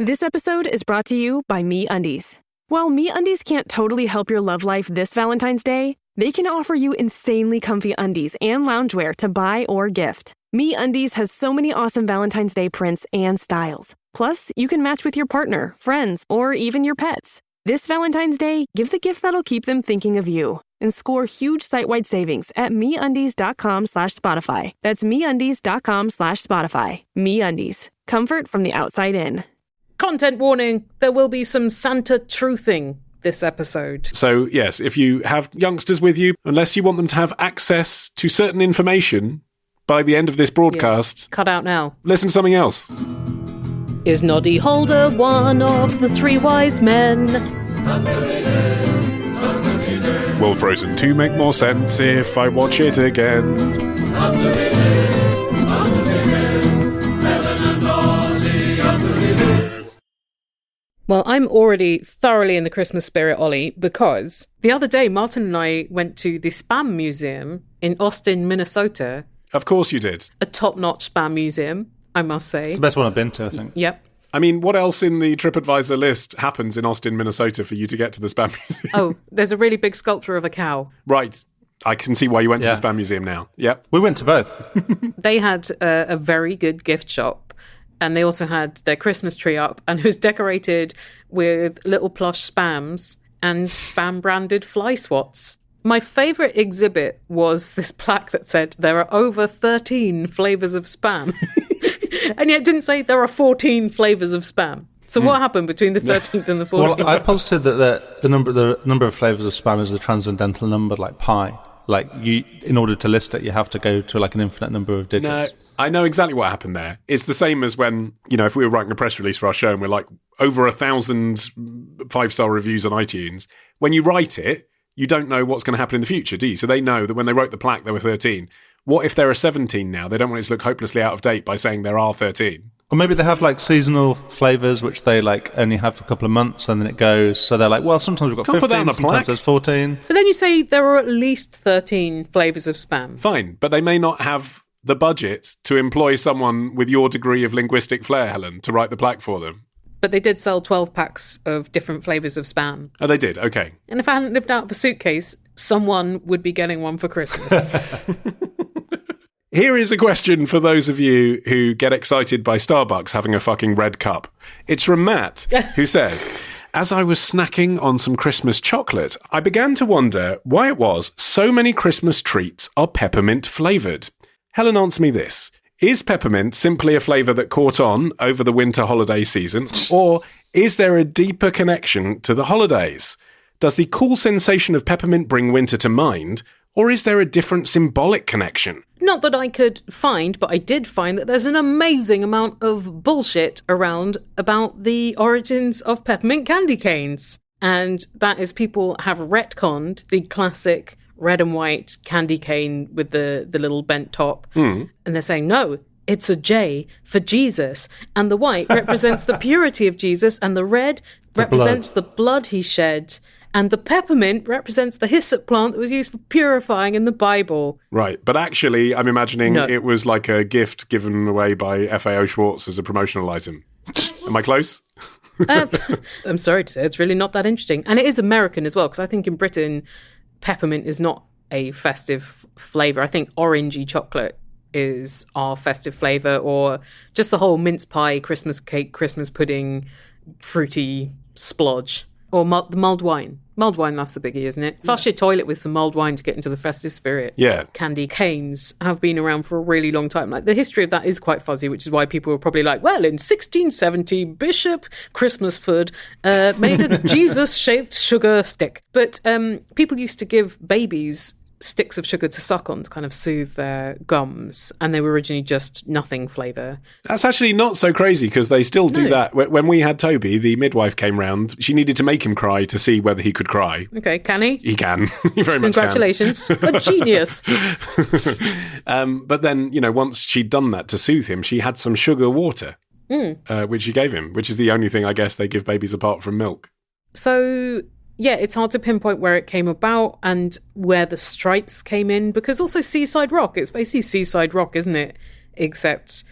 This episode is brought to you by MeUndies. While MeUndies can't totally help your love life this Valentine's Day, they can offer you insanely comfy undies and loungewear to buy or gift. MeUndies has so many awesome Valentine's Day prints and styles. Plus, you can match with your partner, friends, or even your pets. This Valentine's Day, give the gift that'll keep them thinking of you and score huge site-wide savings at MeUndies.com/Spotify. That's MeUndies.com/Spotify. MeUndies. Comfort from the outside in. Content warning, there will be some Santa truthing this episode. So, yes, if you have youngsters with you, unless you want them to have access to certain information by the end of this broadcast... Cut out now. Listen to something else. Is Noddy Holder one of the three wise men? Will Frozen 2 make more sense if I watch it again? Well, I'm already thoroughly in the Christmas spirit, Ollie, because the other day Martin and I went to the Spam Museum in Austin, Minnesota. Of course you did. A top-notch spam museum, I must say. It's the best one I've been to, I think. Yep. I mean, what else in the TripAdvisor list happens in Austin, Minnesota for you to get to the Spam Museum? Oh, there's a really big sculpture of a cow. Right. I can see why you went to the Spam Museum now. Yep. We went to both. They had a very good gift shop, and they also had their Christmas tree up, and it was decorated with little plush spams and spam-branded fly swats. My favourite exhibit was this plaque that said, there are over 13 flavours of spam. And yet it didn't say there are 14 flavours of spam. So what happened between the 13th and the 14th? Well, I posited that the number of flavours of spam is a transcendental number, like pi. Like, in order to list it, you have to go to like an infinite number of digits. No, I know exactly what happened there. It's the same as when, if we were writing a press release for our show and we're like, over 1,000 5-star reviews on iTunes. When you write it, you don't know what's going to happen in the future, do you? So they know that when they wrote the plaque, there were 13. What if there are 17 now? They don't want it to look hopelessly out of date by saying there are 13. Or maybe they have like seasonal flavours, which they like only have for a couple of months and then it goes. So they're like, well, sometimes we've got Can't 15, put that on a sometimes plaque. there's 14. But then you say there are at least 13 flavours of spam. Fine, but they may not have the budget to employ someone with your degree of linguistic flair, Helen, to write the plaque for them. But they did sell 12 packs of different flavours of spam. Oh, they did? Okay. And if I hadn't lived out of a suitcase, someone would be getting one for Christmas. Here is a question for those of you who get excited by Starbucks having a fucking red cup. It's from Matt, who says, as I was snacking on some Christmas chocolate, I began to wonder why it was so many Christmas treats are peppermint flavoured. Helen, answer me this. Is peppermint simply a flavour that caught on over the winter holiday season, or is there a deeper connection to the holidays? Does the cool sensation of peppermint bring winter to mind, or is there a different symbolic connection? Not that I could find, but I did find that there's an amazing amount of bullshit around about the origins of peppermint candy canes. And that is people have retconned the classic red and white candy cane with the little bent top. And they're saying, no, it's a J for Jesus. And the white represents the purity of Jesus, and the red represents the blood he shed. And the peppermint represents the hyssop plant that was used for purifying in the Bible. Right, but actually, I'm imagining it was like a gift given away by FAO Schwartz as a promotional item. Am I close? I'm sorry to say, it's really not that interesting. And it is American as well, because I think in Britain, peppermint is not a festive flavour. I think orangey chocolate is our festive flavour, or just the whole mince pie, Christmas cake, Christmas pudding, fruity splodge. Or the mulled wine. Mulled wine, that's the biggie, isn't it? Flush your toilet with some mulled wine to get into the festive spirit. Yeah. Candy canes have been around for a really long time. Like, the history of that is quite fuzzy, which is why people were probably like, well, in 1670, Bishop Christmasford made a Jesus-shaped sugar stick. But people used to give babies sticks of sugar to suck on to kind of soothe their gums, and they were originally just nothing flavour. That's actually not so crazy, because they still do that. When we had Toby, the midwife came round, she needed to make him cry to see whether he could cry. Okay, can he? He can. He very much can. Congratulations. A genius. But then, once she'd done that to soothe him, she had some sugar water, which she gave him, which is the only thing I guess they give babies apart from milk. So... yeah, it's hard to pinpoint where it came about and where the stripes came in, because also Seaside Rock, it's basically Seaside Rock, isn't it? Except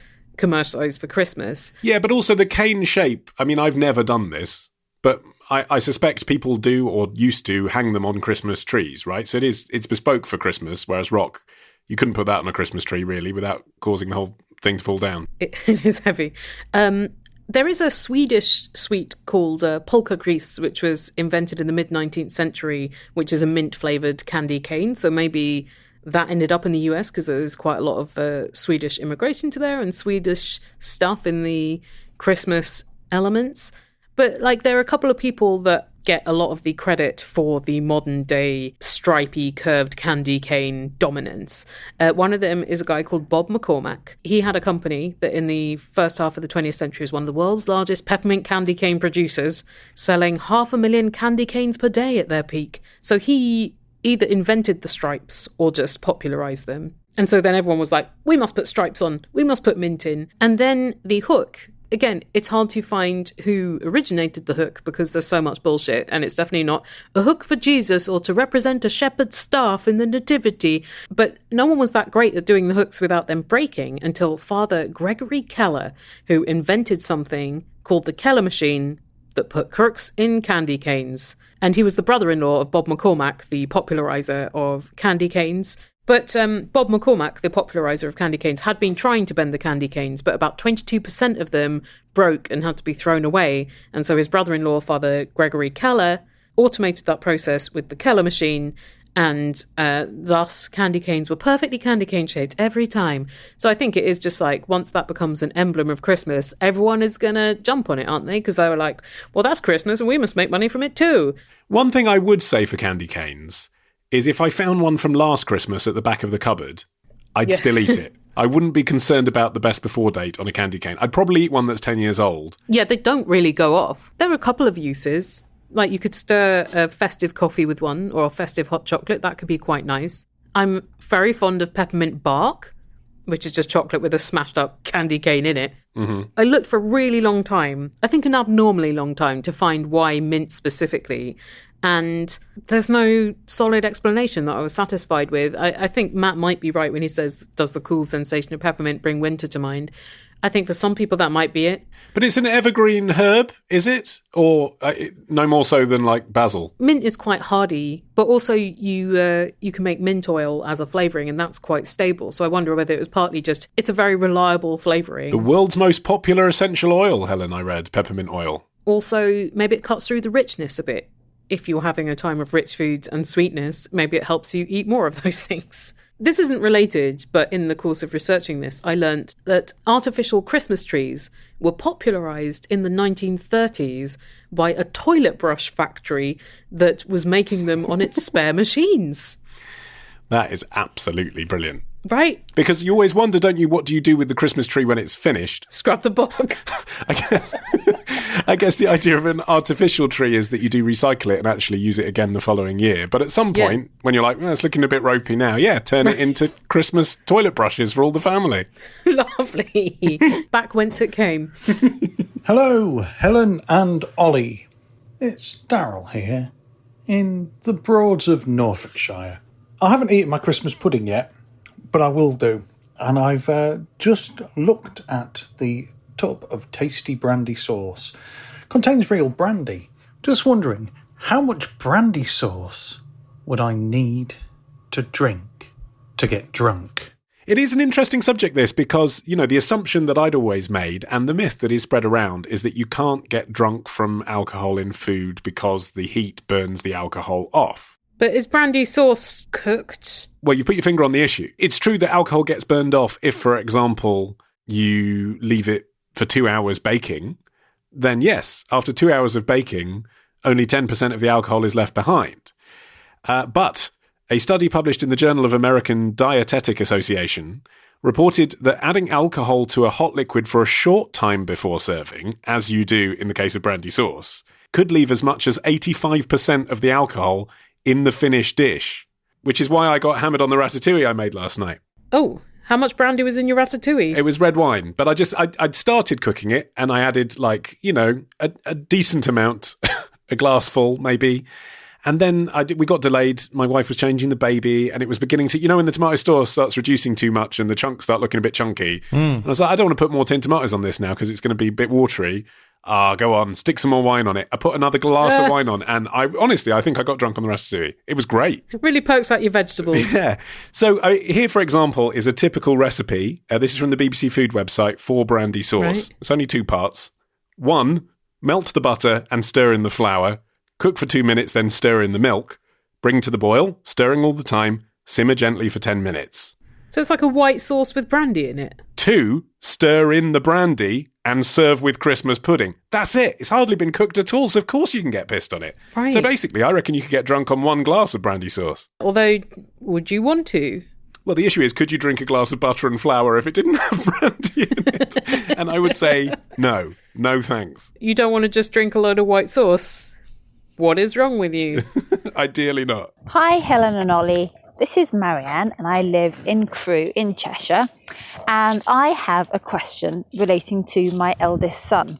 commercialised for Christmas. Yeah, but also the cane shape. I mean, I've never done this, but I suspect people do or used to hang them on Christmas trees, right? So it's bespoke for Christmas, whereas rock, you couldn't put that on a Christmas tree, really, without causing the whole thing to fall down. It is heavy. There is a Swedish sweet called polka gris, which was invented in the mid-19th century, which is a mint-flavoured candy cane. So maybe that ended up in the US because there's quite a lot of Swedish immigration to there and Swedish stuff in the Christmas elements. But like there are a couple of people that get a lot of the credit for the modern day stripy curved candy cane dominance. One of them is a guy called Bob McCormack. He had a company that in the first half of the 20th century was one of the world's largest peppermint candy cane producers, selling 500,000 candy canes per day at their peak. So he either invented the stripes or just popularized them. And so then everyone was like, we must put stripes on, we must put mint in. And then the hook, again, it's hard to find who originated the hook because there's so much bullshit, and it's definitely not a hook for Jesus or to represent a shepherd's staff in the nativity. But no one was that great at doing the hooks without them breaking until Father Gregory Keller, who invented something called the Keller machine that put crooks in candy canes. And he was the brother-in-law of Bob McCormack, the popularizer of candy canes. But Bob McCormack, the popularizer of candy canes, had been trying to bend the candy canes, but about 22% of them broke and had to be thrown away. And so his brother-in-law, Father Gregory Keller, automated that process with the Keller machine, and thus candy canes were perfectly candy cane shaped every time. So I think it is just like, once that becomes an emblem of Christmas, everyone is going to jump on it, aren't they? Because they were like, well, that's Christmas and we must make money from it too. One thing I would say for candy canes is if I found one from last Christmas at the back of the cupboard, I'd still eat it. I wouldn't be concerned about the best before date on a candy cane. I'd probably eat one that's 10 years old. Yeah, they don't really go off. There are a couple of uses. Like you could stir a festive coffee with one or a festive hot chocolate. That could be quite nice. I'm very fond of peppermint bark, which is just chocolate with a smashed up candy cane in it. Mm-hmm. I looked for a really long time, I think an abnormally long time, to find why mint specifically. And there's no solid explanation that I was satisfied with. I think Matt might be right when he says, does the cool sensation of peppermint bring winter to mind? I think for some people that might be it. But it's an evergreen herb, is it? Or no more so than like basil? Mint is quite hardy, but also you can make mint oil as a flavouring, and that's quite stable. So I wonder whether it was partly just, it's a very reliable flavouring. The world's most popular essential oil, Helen, I read, peppermint oil. Also, maybe it cuts through the richness a bit. If you're having a time of rich foods and sweetness, maybe it helps you eat more of those things. This isn't related, but in the course of researching this, I learnt that artificial Christmas trees were popularised in the 1930s by a toilet brush factory that was making them on its spare machines. That is absolutely brilliant. Right? Because you always wonder, don't you, what do you do with the Christmas tree when it's finished? Scrub the bog. I guess the idea of an artificial tree is that you do recycle it and actually use it again the following year. But at some point, when you're like, it's looking a bit ropey now, turn it into Christmas toilet brushes for all the family. Lovely. Back whence it came. Hello, Helen and Ollie. It's Darryl here, in the Broads of Norfolkshire. I haven't eaten my Christmas pudding yet, but I will do. And I've just looked at the tub of tasty brandy sauce. Contains real brandy. Just wondering, how much brandy sauce would I need to drink to get drunk? It is an interesting subject, this, because, the assumption that I'd always made, and the myth that is spread around, is that you can't get drunk from alcohol in food because the heat burns the alcohol off. But is brandy sauce cooked? Well, you put your finger on the issue. It's true that alcohol gets burned off if, for example, you leave it for 2 hours baking. Then yes, after 2 hours of baking, only 10% of the alcohol is left behind. But a study published in the Journal of American Dietetic Association reported that adding alcohol to a hot liquid for a short time before serving, as you do in the case of brandy sauce, could leave as much as 85% of the alcohol in the finished dish, which is why I got hammered on the ratatouille I made last night. Oh, how much brandy was in your ratatouille? It was red wine, but I'd started cooking it and I added a decent amount, a glass full maybe, And then we got delayed. My wife was changing the baby, and it was beginning to, when the tomato sauce starts reducing too much and the chunks start looking a bit chunky. And I was like, I don't want to put more tin tomatoes on this now because it's going to be a bit watery. Go on, stick some more wine on it. I put another glass of wine on, and I think I got drunk on the ratatouille. It was great. It really pokes out your vegetables. Yeah. So here, for example, is a typical recipe. This is from the BBC Food website for brandy sauce. Right. It's only 2 parts. 1, melt the butter and stir in the flour. Cook for 2 minutes, then stir in the milk. Bring to the boil, stirring all the time. Simmer gently for 10 minutes. So it's like a white sauce with brandy in it. 2, stir in the brandy and serve with Christmas pudding. That's it. It's hardly been cooked at all, so of course you can get pissed on it. Right. So basically, I reckon you could get drunk on 1 glass of brandy sauce. Although, would you want to? Well, the issue is, could you drink a glass of butter and flour if it didn't have brandy in it? And I would say, no thanks. You don't want to just drink a load of white sauce? What is wrong with you? Ideally not. Hi, Helen and Ollie. This is Marianne, and I live in Crewe in Cheshire. And I have a question relating to my eldest son.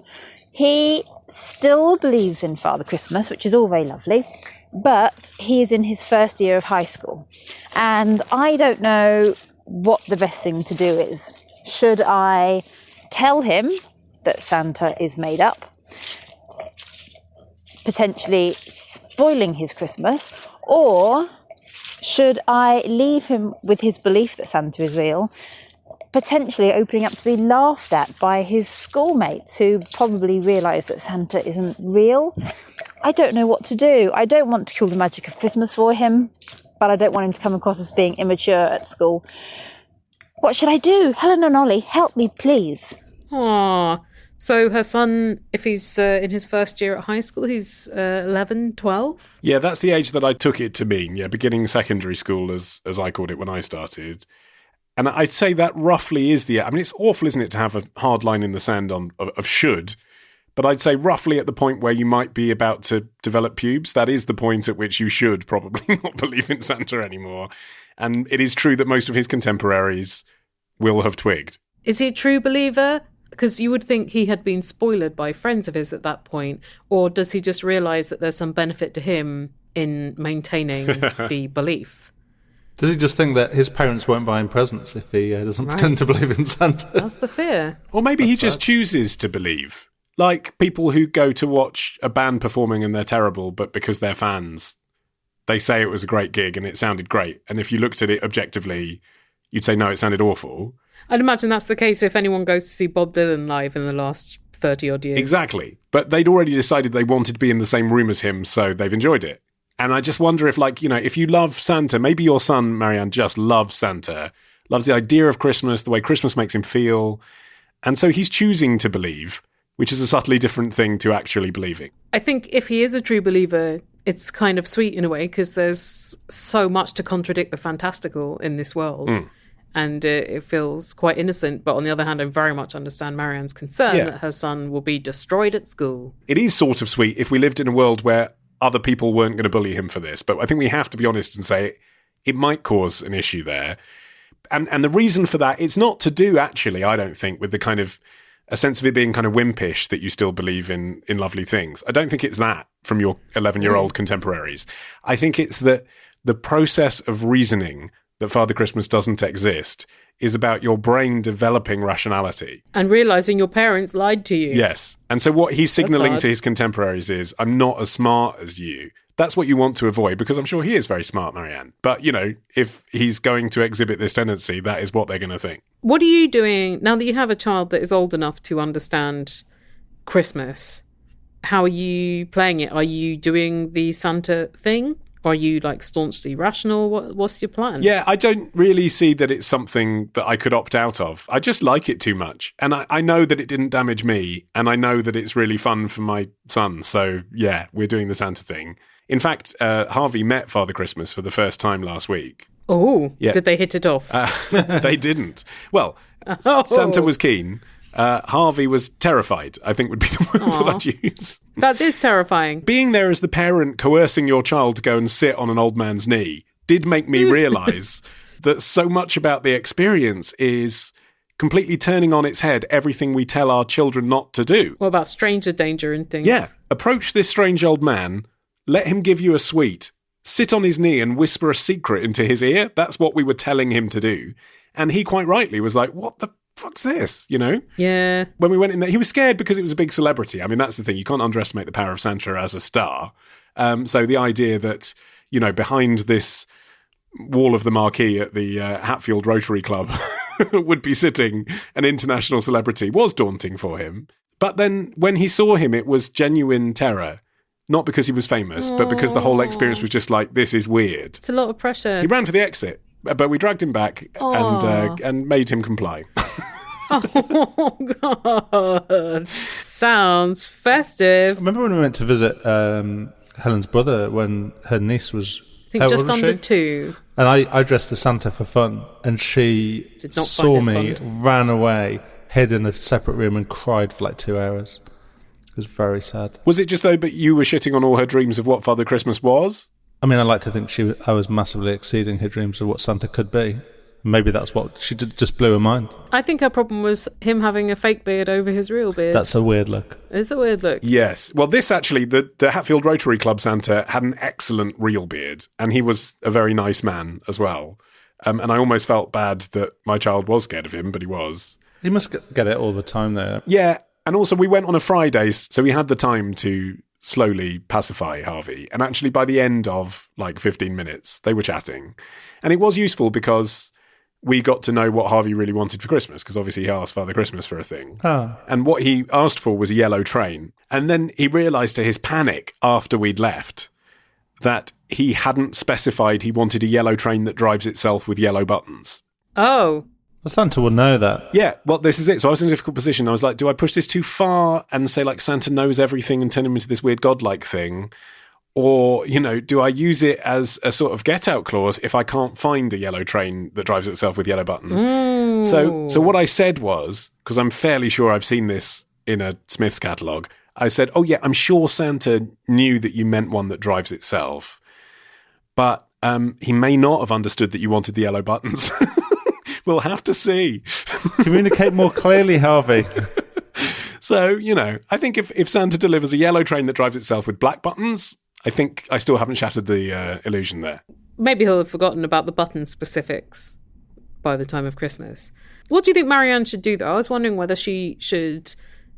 He still believes in Father Christmas, which is all very lovely, but he is in his first year of high school. And I don't know what the best thing to do is. Should I tell him that Santa is made up, potentially spoiling his Christmas, or should I leave him with his belief that Santa is real, potentially opening up to be laughed at by his schoolmates who probably realise that Santa isn't real? I don't know what to do. I don't want to kill the magic of Christmas for him, but I don't want him to come across as being immature at school. What should I do? Helen and Ollie, help me, please. Aww. So her son, if he's in his first year at high school, he's 11, 12? Yeah, that's the age that I took it to mean. Yeah, beginning secondary school, as I called it when I started. And I'd say that roughly is it's awful, isn't it, to have a hard line in the sand of should. But I'd say roughly at the point where you might be about to develop pubes, that is the point at which you should probably not believe in Santa anymore. And it is true that most of his contemporaries will have twigged. Is he a true believer? Because you would think he had been spoiled by friends of his at that point. Or does he just realise that there's some benefit to him in maintaining the belief? Does he just think that his parents won't buy him presents if he doesn't pretend to believe in Santa? That's the fear. Or maybe he just chooses to believe. Like people who go to watch a band performing and they're terrible, but because they're fans, they say it was a great gig and it sounded great. And if you looked at it objectively, you'd say, no, it sounded awful. I'd imagine that's the case if anyone goes to see Bob Dylan live in the last 30-odd years. Exactly. But they'd already decided they wanted to be in the same room as him, so they've enjoyed it. And I just wonder if, if you love Santa, maybe your son, Marianne, just loves Santa, loves the idea of Christmas, the way Christmas makes him feel. And so he's choosing to believe, which is a subtly different thing to actually believing. I think if he is a true believer, it's kind of sweet in a way, because there's so much to contradict the fantastical in this world. And it feels quite innocent. But on the other hand, I very much understand Marianne's concern that her son will be destroyed at school. It is sort of sweet if we lived in a world where other people weren't going to bully him for this. But I think we have to be honest and say it might cause an issue there. And the reason for that, it's not to do, actually, I don't think, with the kind of a sense of it being kind of wimpish that you still believe in lovely things. I don't think it's that from your 11-year-old contemporaries. I think it's that the process of reasoning that Father Christmas doesn't exist is about your brain developing rationality. And realising your parents lied to you. Yes. And so what he's signalling to his contemporaries is, I'm not as smart as you. That's what you want to avoid, because I'm sure he is very smart, Marianne. But, if he's going to exhibit this tendency, that is what they're going to think. What are you doing, now that you have a child that is old enough to understand Christmas? How are you playing it? Are you doing the Santa thing? Are you staunchly rational? What's your plan? Yeah, I don't really see that it's something that I could opt out of. I just like it too much. And I know that it didn't damage me. And I know that it's really fun for my son. So yeah, we're doing the Santa thing. In fact, Harvey met Father Christmas for the first time last week. Oh, yeah. Did they hit it off? They didn't. Well, Santa was keen. Harvey was terrified, I think would be the word that I'd use. That is terrifying. Being there as the parent coercing your child to go and sit on an old man's knee did make me realise that so much about the experience is completely turning on its head everything we tell our children not to do. What about stranger danger and things? Yeah. Approach this strange old man, let him give you a sweet, sit on his knee and whisper a secret into his ear. That's what we were telling him to do. And he quite rightly was like, what the fuck's this? You know? Yeah. When we went in there, he was scared because it was a big celebrity. I mean, that's the thing. You can't underestimate the power of Santa as a star. So the idea that, you know, behind this wall of the marquee at the Hatfield Rotary Club would be sitting an international celebrity was daunting for him. But then when he saw him, it was genuine terror. Not because he was famous, but because the whole experience was just like, this is weird. It's a lot of pressure. He ran for the exit, but we dragged him back and made him comply. Oh, God. Sounds festive. I remember when we went to visit Helen's brother when her niece was... I think just under 2. And I dressed as Santa for fun, and she Did not saw find it me, fun. ran away, hid in a separate room and cried for like 2 hours. It was very sad. Was it just though, but you were shitting on all her dreams of what Father Christmas was? I mean, I like to think I was massively exceeding her dreams of what Santa could be. Maybe that's what she did, just blew her mind. I think her problem was him having a fake beard over his real beard. That's a weird look. It's a weird look. Yes. Well, this actually, the Hatfield Rotary Club Santa had an excellent real beard, and he was a very nice man as well. And I almost felt bad that my child was scared of him, but he was. He must get it all the time, though. Yeah. And also, we went on a Friday, so we had the time to slowly pacify Harvey. And actually, by the end of like 15 minutes, they were chatting. And it was useful because we got to know what Harvey really wanted for Christmas, because obviously he asked Father Christmas for a thing. Oh. And what he asked for was a yellow train. And then he realised to his panic after we'd left that he hadn't specified he wanted a yellow train that drives itself with yellow buttons. Oh. Well, Santa would know that. Yeah, well, this is it. So I was in a difficult position. I was like, do I push this too far and say, like, Santa knows everything and turn him into this weird godlike thing? Or, you know, do I use it as a sort of get-out clause if I can't find a yellow train that drives itself with yellow buttons? So what I said was, because I'm fairly sure I've seen this in a Smith's catalogue, I said, oh, yeah, I'm sure Santa knew that you meant one that drives itself. But he may not have understood that you wanted the yellow buttons. We'll have to see. Communicate more clearly, Harvey. So, you know, I think if Santa delivers a yellow train that drives itself with black buttons, I think I still haven't shattered the illusion there. Maybe he'll have forgotten about the button specifics by the time of Christmas. What do you think Marianne should do, though? I was wondering whether she should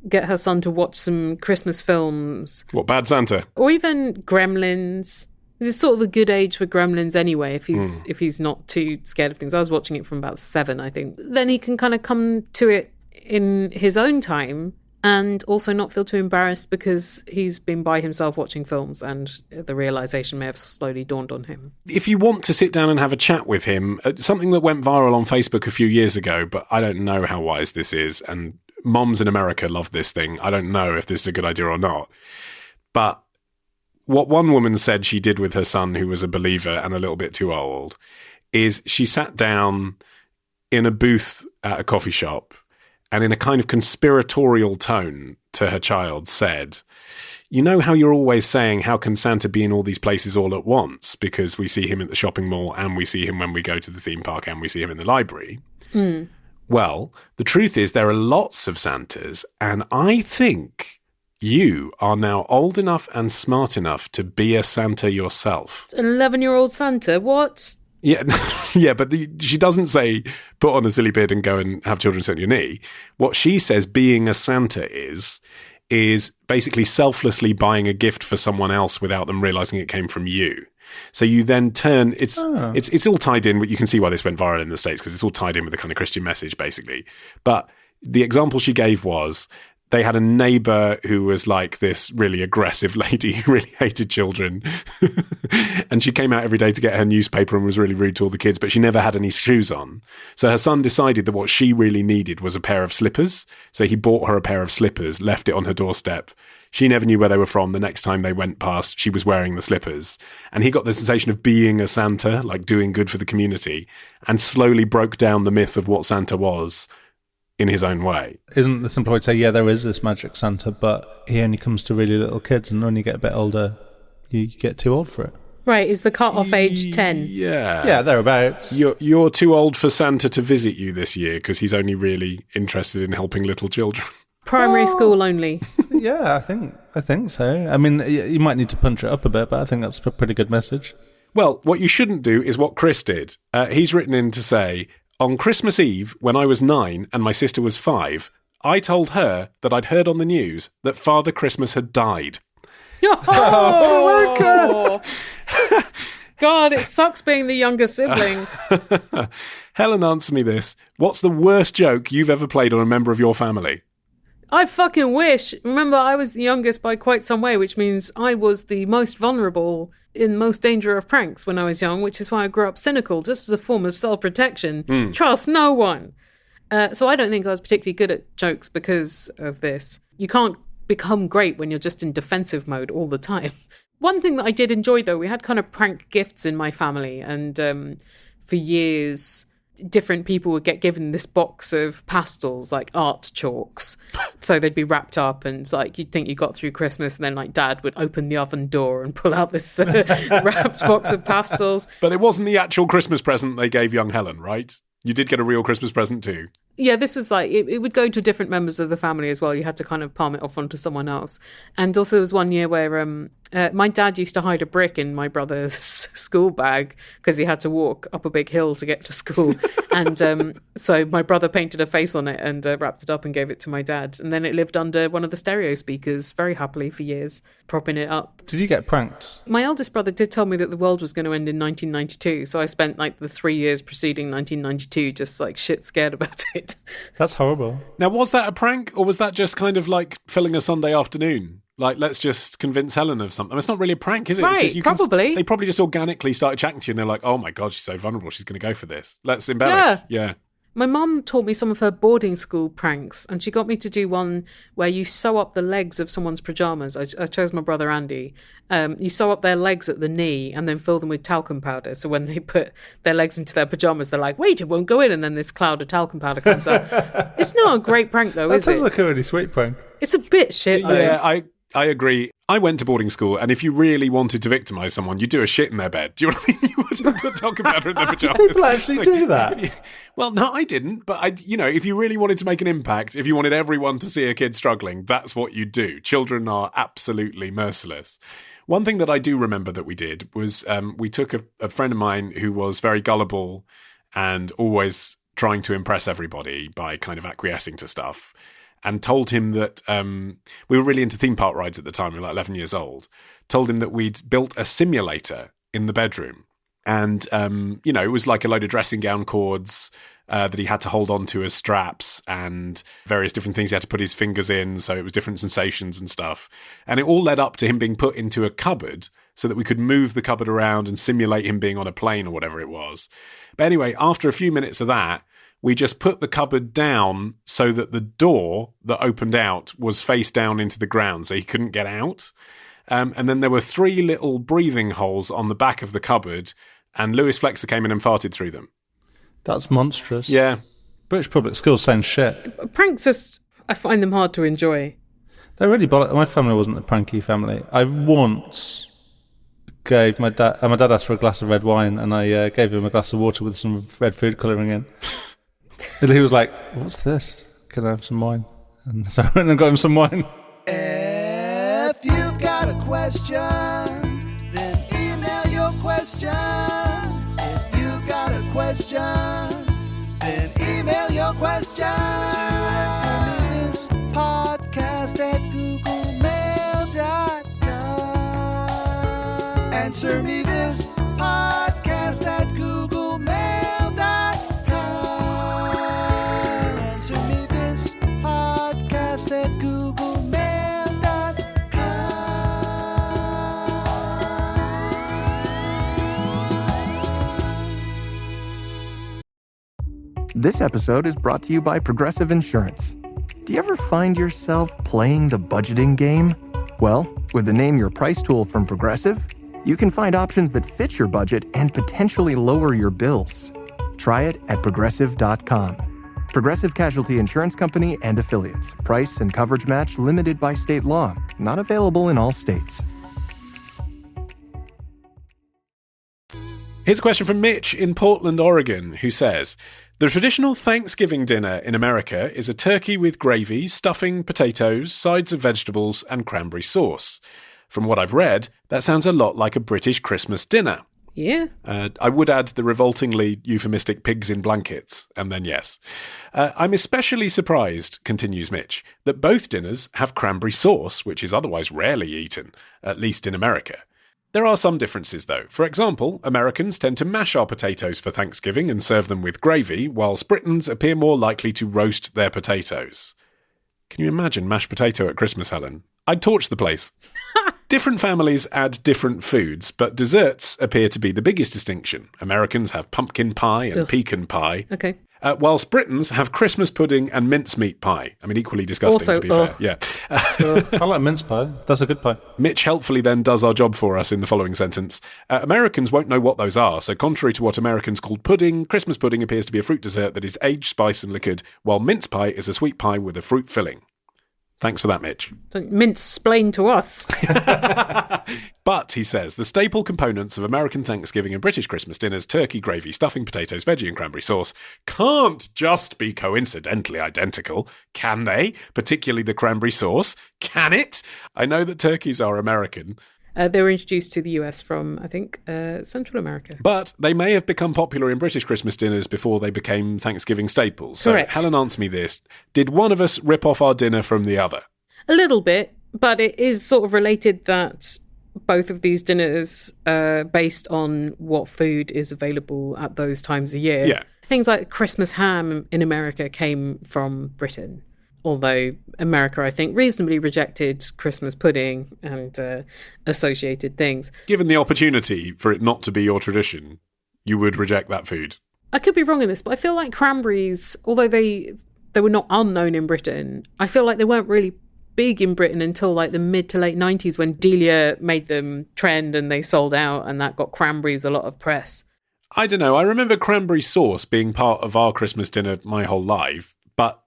get her son to watch some Christmas films. What, Bad Santa? Or even Gremlins. It's sort of a good age for Gremlins anyway, if he's not too scared of things. I was watching it from about 7, I think. Then he can kind of come to it in his own time and also not feel too embarrassed because he's been by himself watching films and the realisation may have slowly dawned on him. If you want to sit down and have a chat with him, something that went viral on Facebook a few years ago, but I don't know how wise this is, and moms in America love this thing. I don't know if this is a good idea or not. But what one woman said she did with her son, who was a believer and a little bit too old, is she sat down in a booth at a coffee shop and in a kind of conspiratorial tone to her child said, you know how you're always saying, how can Santa be in all these places all at once? Because we see him at the shopping mall and we see him when we go to the theme park and we see him in the library. Well, the truth is there are lots of Santas, and I think you are now old enough and smart enough to be a Santa yourself. An 11-year-old Santa? What? Yeah, yeah, but she doesn't say put on a silly beard and go and have children sit on your knee. What she says being a Santa is basically selflessly buying a gift for someone else without them realising it came from you. So you then turn, it's all tied in, but you can see why this went viral in the States, because it's all tied in with the kind of Christian message, basically. But the example she gave was, they had a neighbour who was like this really aggressive lady who really hated children. And she came out every day to get her newspaper and was really rude to all the kids, but she never had any shoes on. So her son decided that what she really needed was a pair of slippers. So he bought her a pair of slippers, left it on her doorstep. She never knew where they were from. The next time they went past, she was wearing the slippers. And he got the sensation of being a Santa, like doing good for the community, and slowly broke down the myth of what Santa was in his own way. Isn't the simple way to say, yeah, there is this magic Santa, but he only comes to really little kids, and when you get a bit older, you get too old for it. Right, is the cut-off age 10? Yeah. Yeah, thereabouts. You're too old for Santa to visit you this year because he's only really interested in helping little children. Primary school only. Yeah, I think so. I mean, you might need to punch it up a bit, but I think that's a pretty good message. Well, what you shouldn't do is what Chris did. He's written in to say, on Christmas Eve, when I was 9 and my sister was 5, I told her that I'd heard on the news that Father Christmas had died. Oh, God, it sucks being the younger sibling. Helen, answer me this. What's the worst joke you've ever played on a member of your family? I fucking wish. Remember, I was the youngest by quite some way, which means I was the most vulnerable in most danger of pranks when I was young, which is why I grew up cynical, just as a form of self-protection. Trust no one. So I don't think I was particularly good at jokes because of this. You can't become great when you're just in defensive mode all the time. One thing that I did enjoy, though, we had kind of prank gifts in my family, and for years, different people would get given this box of pastels, like art chalks. So they'd be wrapped up, and like you'd think you got through Christmas, and then like Dad would open the oven door and pull out this wrapped box of pastels. But it wasn't the actual Christmas present they gave young Helen, right? You did get a real Christmas present too. Yeah, this was like, it would go to different members of the family as well. You had to kind of palm it off onto someone else. And also there was one year where my dad used to hide a brick in my brother's school bag because he had to walk up a big hill to get to school. And so my brother painted a face on it and wrapped it up and gave it to my dad. And then it lived under one of the stereo speakers very happily for years, propping it up. Did you get pranked? My eldest brother did tell me that the world was going to end in 1992. So I spent like the 3 years preceding 1992 just like shit scared about it. That's horrible. Now, was that a prank, or was that just kind of like filling a Sunday afternoon? Like, let's just convince Helen of something. I mean, it's not really a prank, is it? Right, it's just, probably. They probably just organically started chatting to you, and they're like, oh my God, she's so vulnerable, she's going to go for this. Let's embellish. Yeah. My mum taught me some of her boarding school pranks, and she got me to do one where you sew up the legs of someone's pajamas. I chose my brother Andy. You sew up their legs at the knee and then fill them with talcum powder. So when they put their legs into their pajamas, they're like, wait, it won't go in. And then this cloud of talcum powder comes out. It's not a great prank, though, is it? That sounds like a really sweet prank. It's a bit shit, though. Yeah, I agree. I went to boarding school, and if you really wanted to victimise someone, you do a shit in their bed. Do you know what I mean? You wouldn't put talcum powder in their pajamas. People actually do that. Well, no, I didn't. But if you really wanted to make an impact, if you wanted everyone to see a kid struggling, that's what you do. Children are absolutely merciless. One thing that I do remember that we did was we took a friend of mine who was very gullible and always trying to impress everybody by kind of acquiescing to stuff, and told him that we were really into theme park rides at the time. We were like 11 years old. Told him that we'd built a simulator in the bedroom. And, it was like a load of dressing gown cords that he had to hold on to as straps and various different things he had to put his fingers in. So it was different sensations and stuff. And it all led up to him being put into a cupboard so that we could move the cupboard around and simulate him being on a plane or whatever it was. But anyway, after a few minutes of that, we just put the cupboard down so that the door that opened out was face down into the ground so he couldn't get out. And then there were 3 little breathing holes on the back of the cupboard, and Lewis Flexer came in and farted through them. That's monstrous. Yeah. British public schools sound shit. Pranks just, I find them hard to enjoy. They're really my family wasn't a pranky family. I once gave my dad asked for a glass of red wine, and I gave him a glass of water with some red food colouring in. And he was like, what's this? Can I have some wine? And so I went and got him some wine. If you've got a question, then email your question. If you've got a question, then email your question to answer me this podcast at googlemail.com. Answer me this podcast at googlemail.com. Answer me this podcast at googlemail.com. This episode is brought to you by Progressive Insurance. Do you ever find yourself playing the budgeting game? Well, with the Name Your Price tool from Progressive, you can find options that fit your budget and potentially lower your bills. Try it at Progressive.com. Progressive Casualty Insurance Company and Affiliates. Price and coverage match limited by state law. Not available in all states. Here's a question from Mitch in Portland, Oregon, who says, The traditional Thanksgiving dinner in America is a turkey with gravy, stuffing, potatoes, sides of vegetables, and cranberry sauce. From what I've read, that sounds a lot like a British Christmas dinner. Yeah. I would add the revoltingly euphemistic pigs in blankets, and then yes. I'm especially surprised, continues Mitch, that both dinners have cranberry sauce, which is otherwise rarely eaten, at least in America. There are some differences, though. For example, Americans tend to mash our potatoes for Thanksgiving and serve them with gravy, whilst Britons appear more likely to roast their potatoes. Can you imagine mashed potato at Christmas, Helen? I'd torch the place. Different families add different foods, but desserts appear to be the biggest distinction. Americans have pumpkin pie and pecan pie. Okay. Whilst Britons have Christmas pudding and mincemeat pie. I mean, equally disgusting, Also, to be fair. Yeah. I like mince pie. That's a good pie. Mitch helpfully then does our job for us in the following sentence. Americans won't know what those are, so contrary to what Americans call pudding, Christmas pudding appears to be a fruit dessert that is aged, spiced and liquored, while mince pie is a sweet pie with a fruit filling. Thanks for that, Mitch. Don't mince-splain to us. But, he says, the staple components of American Thanksgiving and British Christmas dinners, turkey, gravy, stuffing, potatoes, veggie and cranberry sauce, can't just be coincidentally identical, can they? Particularly the cranberry sauce. Can it? I know that turkeys are American. They were introduced to the US from, I think, Central America. But they may have become popular in British Christmas dinners before they became Thanksgiving staples. Correct. So, Helen, answer me this. Did one of us rip off our dinner from the other? A little bit, but it is sort of related that both of these dinners are based on what food is available at those times of year. Yeah. Things like Christmas ham in America came from Britain. Although America, I think, reasonably rejected Christmas pudding and associated things. Given the opportunity for it not to be your tradition, you would reject that food. I could be wrong in this, but I feel like cranberries, although they were not unknown in Britain, I feel like they weren't really big in Britain until like the mid to late 90s when Delia made them trend and they sold out, and that got cranberries a lot of press. I don't know. I remember cranberry sauce being part of our Christmas dinner my whole life, but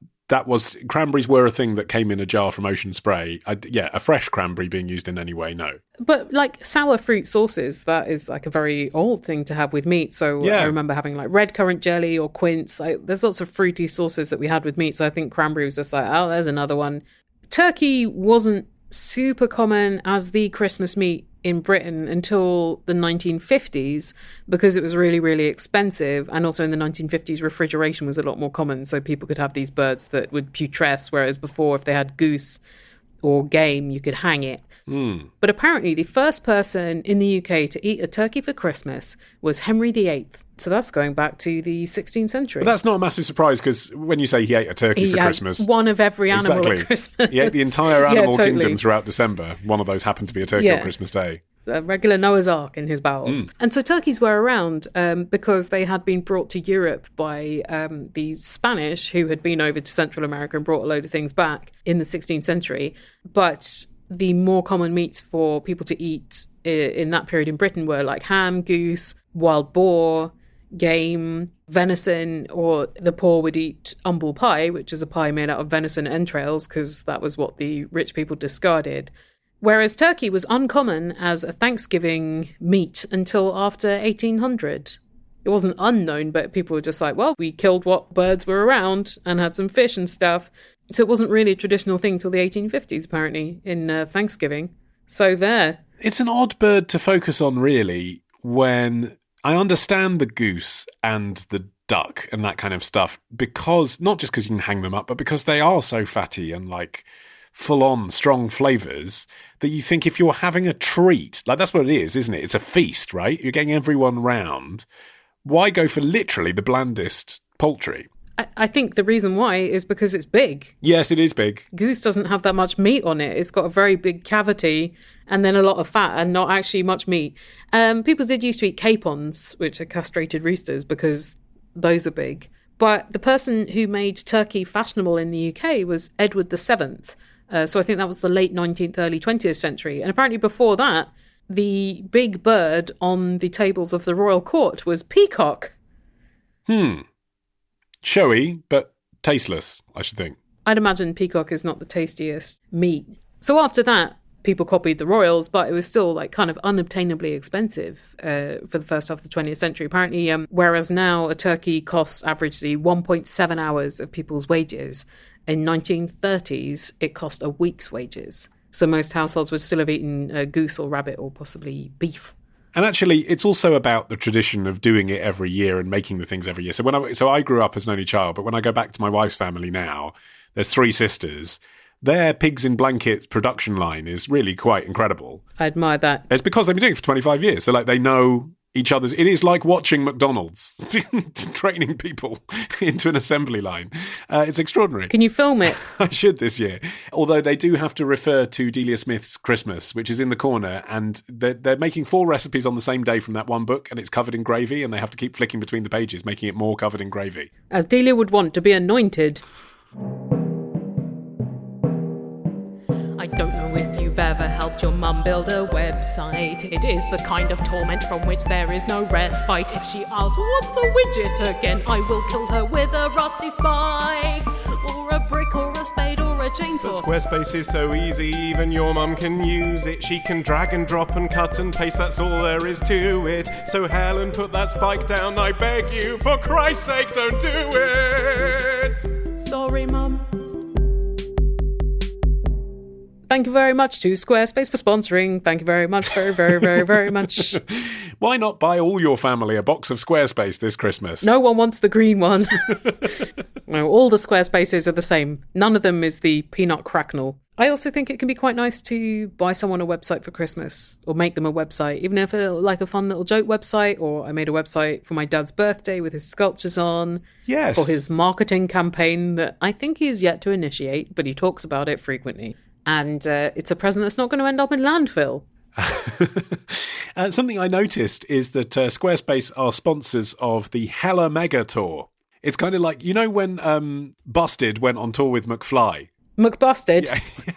cranberries were a thing that came in a jar from Ocean Spray. A fresh cranberry being used in any way, no. But like sour fruit sauces, that is like a very old thing to have with meat. So yeah. I remember having like red currant jelly or quince. There's lots of fruity sauces that we had with meat. So I think cranberry was just like, oh, there's another one. Turkey wasn't super common as the Christmas meat in Britain until the 1950s because it was really, really expensive. And also in the 1950s, refrigeration was a lot more common. So people could have these birds that would putresce, whereas before, if they had goose or game, you could hang it. Mm. But apparently the first person in the UK to eat a turkey for Christmas was Henry VIII. So that's going back to the 16th century. But that's not a massive surprise because when you say he ate a turkey for Christmas... one of every animal exactly. at Christmas. He ate the entire animal totally. kingdom throughout December. One of those happened to be a turkey on Christmas Day. A regular Noah's Ark in his bowels. And so turkeys were around because they had been brought to Europe by the Spanish, who had been over to Central America and brought a load of things back in the 16th century. But the more common meats for people to eat in that period in Britain were like ham, goose, wild boar, game, venison, or the poor would eat humble pie, which is a pie made out of venison entrails because that was what the rich people discarded. Whereas turkey was uncommon as a Thanksgiving meat until after 1800. It wasn't unknown, but people were just like, well, we killed what birds were around and had some fish and stuff. So it wasn't really a traditional thing till the 1850s, apparently, in Thanksgiving. So there. It's an odd bird to focus on, really, when I understand the goose and the duck and that kind of stuff, because not just because you can hang them up, but because they are so fatty and like full-on strong flavours that you think if you're having a treat, like that's what it is, isn't it? It's a feast, right? You're getting everyone round. Why go for literally the blandest poultry? I think the reason why is because it's big. Yes, it is big. Goose doesn't have that much meat on it. It's got a very big cavity and then a lot of fat and not actually much meat. People did used to eat capons, which are castrated roosters, because those are big. But the person who made turkey fashionable in the UK was Edward VII. So I think that was the late 19th, early 20th century. And apparently before that, the big bird on the tables of the royal court was peacock. Showy, but tasteless, I should think. I'd imagine peacock is not the tastiest meat. So after that, people copied the royals, but it was still like kind of unobtainably expensive for the first half of the 20th century. Apparently, whereas now a turkey costs averagely 1.7 hours of people's wages, in 1930s it cost a week's wages. So most households would still have eaten goose or rabbit or possibly beef. And actually, it's also about the tradition of doing it every year and making the things every year. So I grew up as an only child, but when I go back to my wife's family now, there's 3 sisters. Their pigs in blankets production line is really quite incredible. I admire that. It's because they've been doing it for 25 years. So like they know each other's. It is like watching McDonald's training people into an assembly line. It's extraordinary. Can you film it? I should this year. Although they do have to refer to Delia Smith's Christmas, which is in the corner, and they're making 4 recipes on the same day from that one book, and it's covered in gravy, and they have to keep flicking between the pages, making it more covered in gravy. As Delia would want to be anointed. I don't know if you've ever helped your mum build a website. It is the kind of torment from which there is no respite. If she asks, what's a widget again? I will kill her with a rusty spike, or a brick, or a spade, or a chainsaw. But Squarespace is so easy, even your mum can use it. She can drag and drop and cut and paste, that's all there is to it. So Helen, put that spike down, I beg you, for Christ's sake, don't do it! Sorry, mum. Thank you very much to Squarespace for sponsoring. Thank you very much, very, very, very, very much. Why not buy all your family a box of Squarespace this Christmas? No one wants the green one. No, all the Squarespaces are the same. None of them is the peanut cracknel. I also think it can be quite nice to buy someone a website for Christmas, or make them a website, even if it's like a fun little joke website, or I made a website for my dad's birthday with his sculptures on. Yes. For his marketing campaign that I think he's yet to initiate, but he talks about it frequently. And it's a present that's not going to end up in landfill. Something I noticed is that Squarespace are sponsors of the Hella Mega Tour. It's kind of like, you know when Busted went on tour with McFly? McBusted?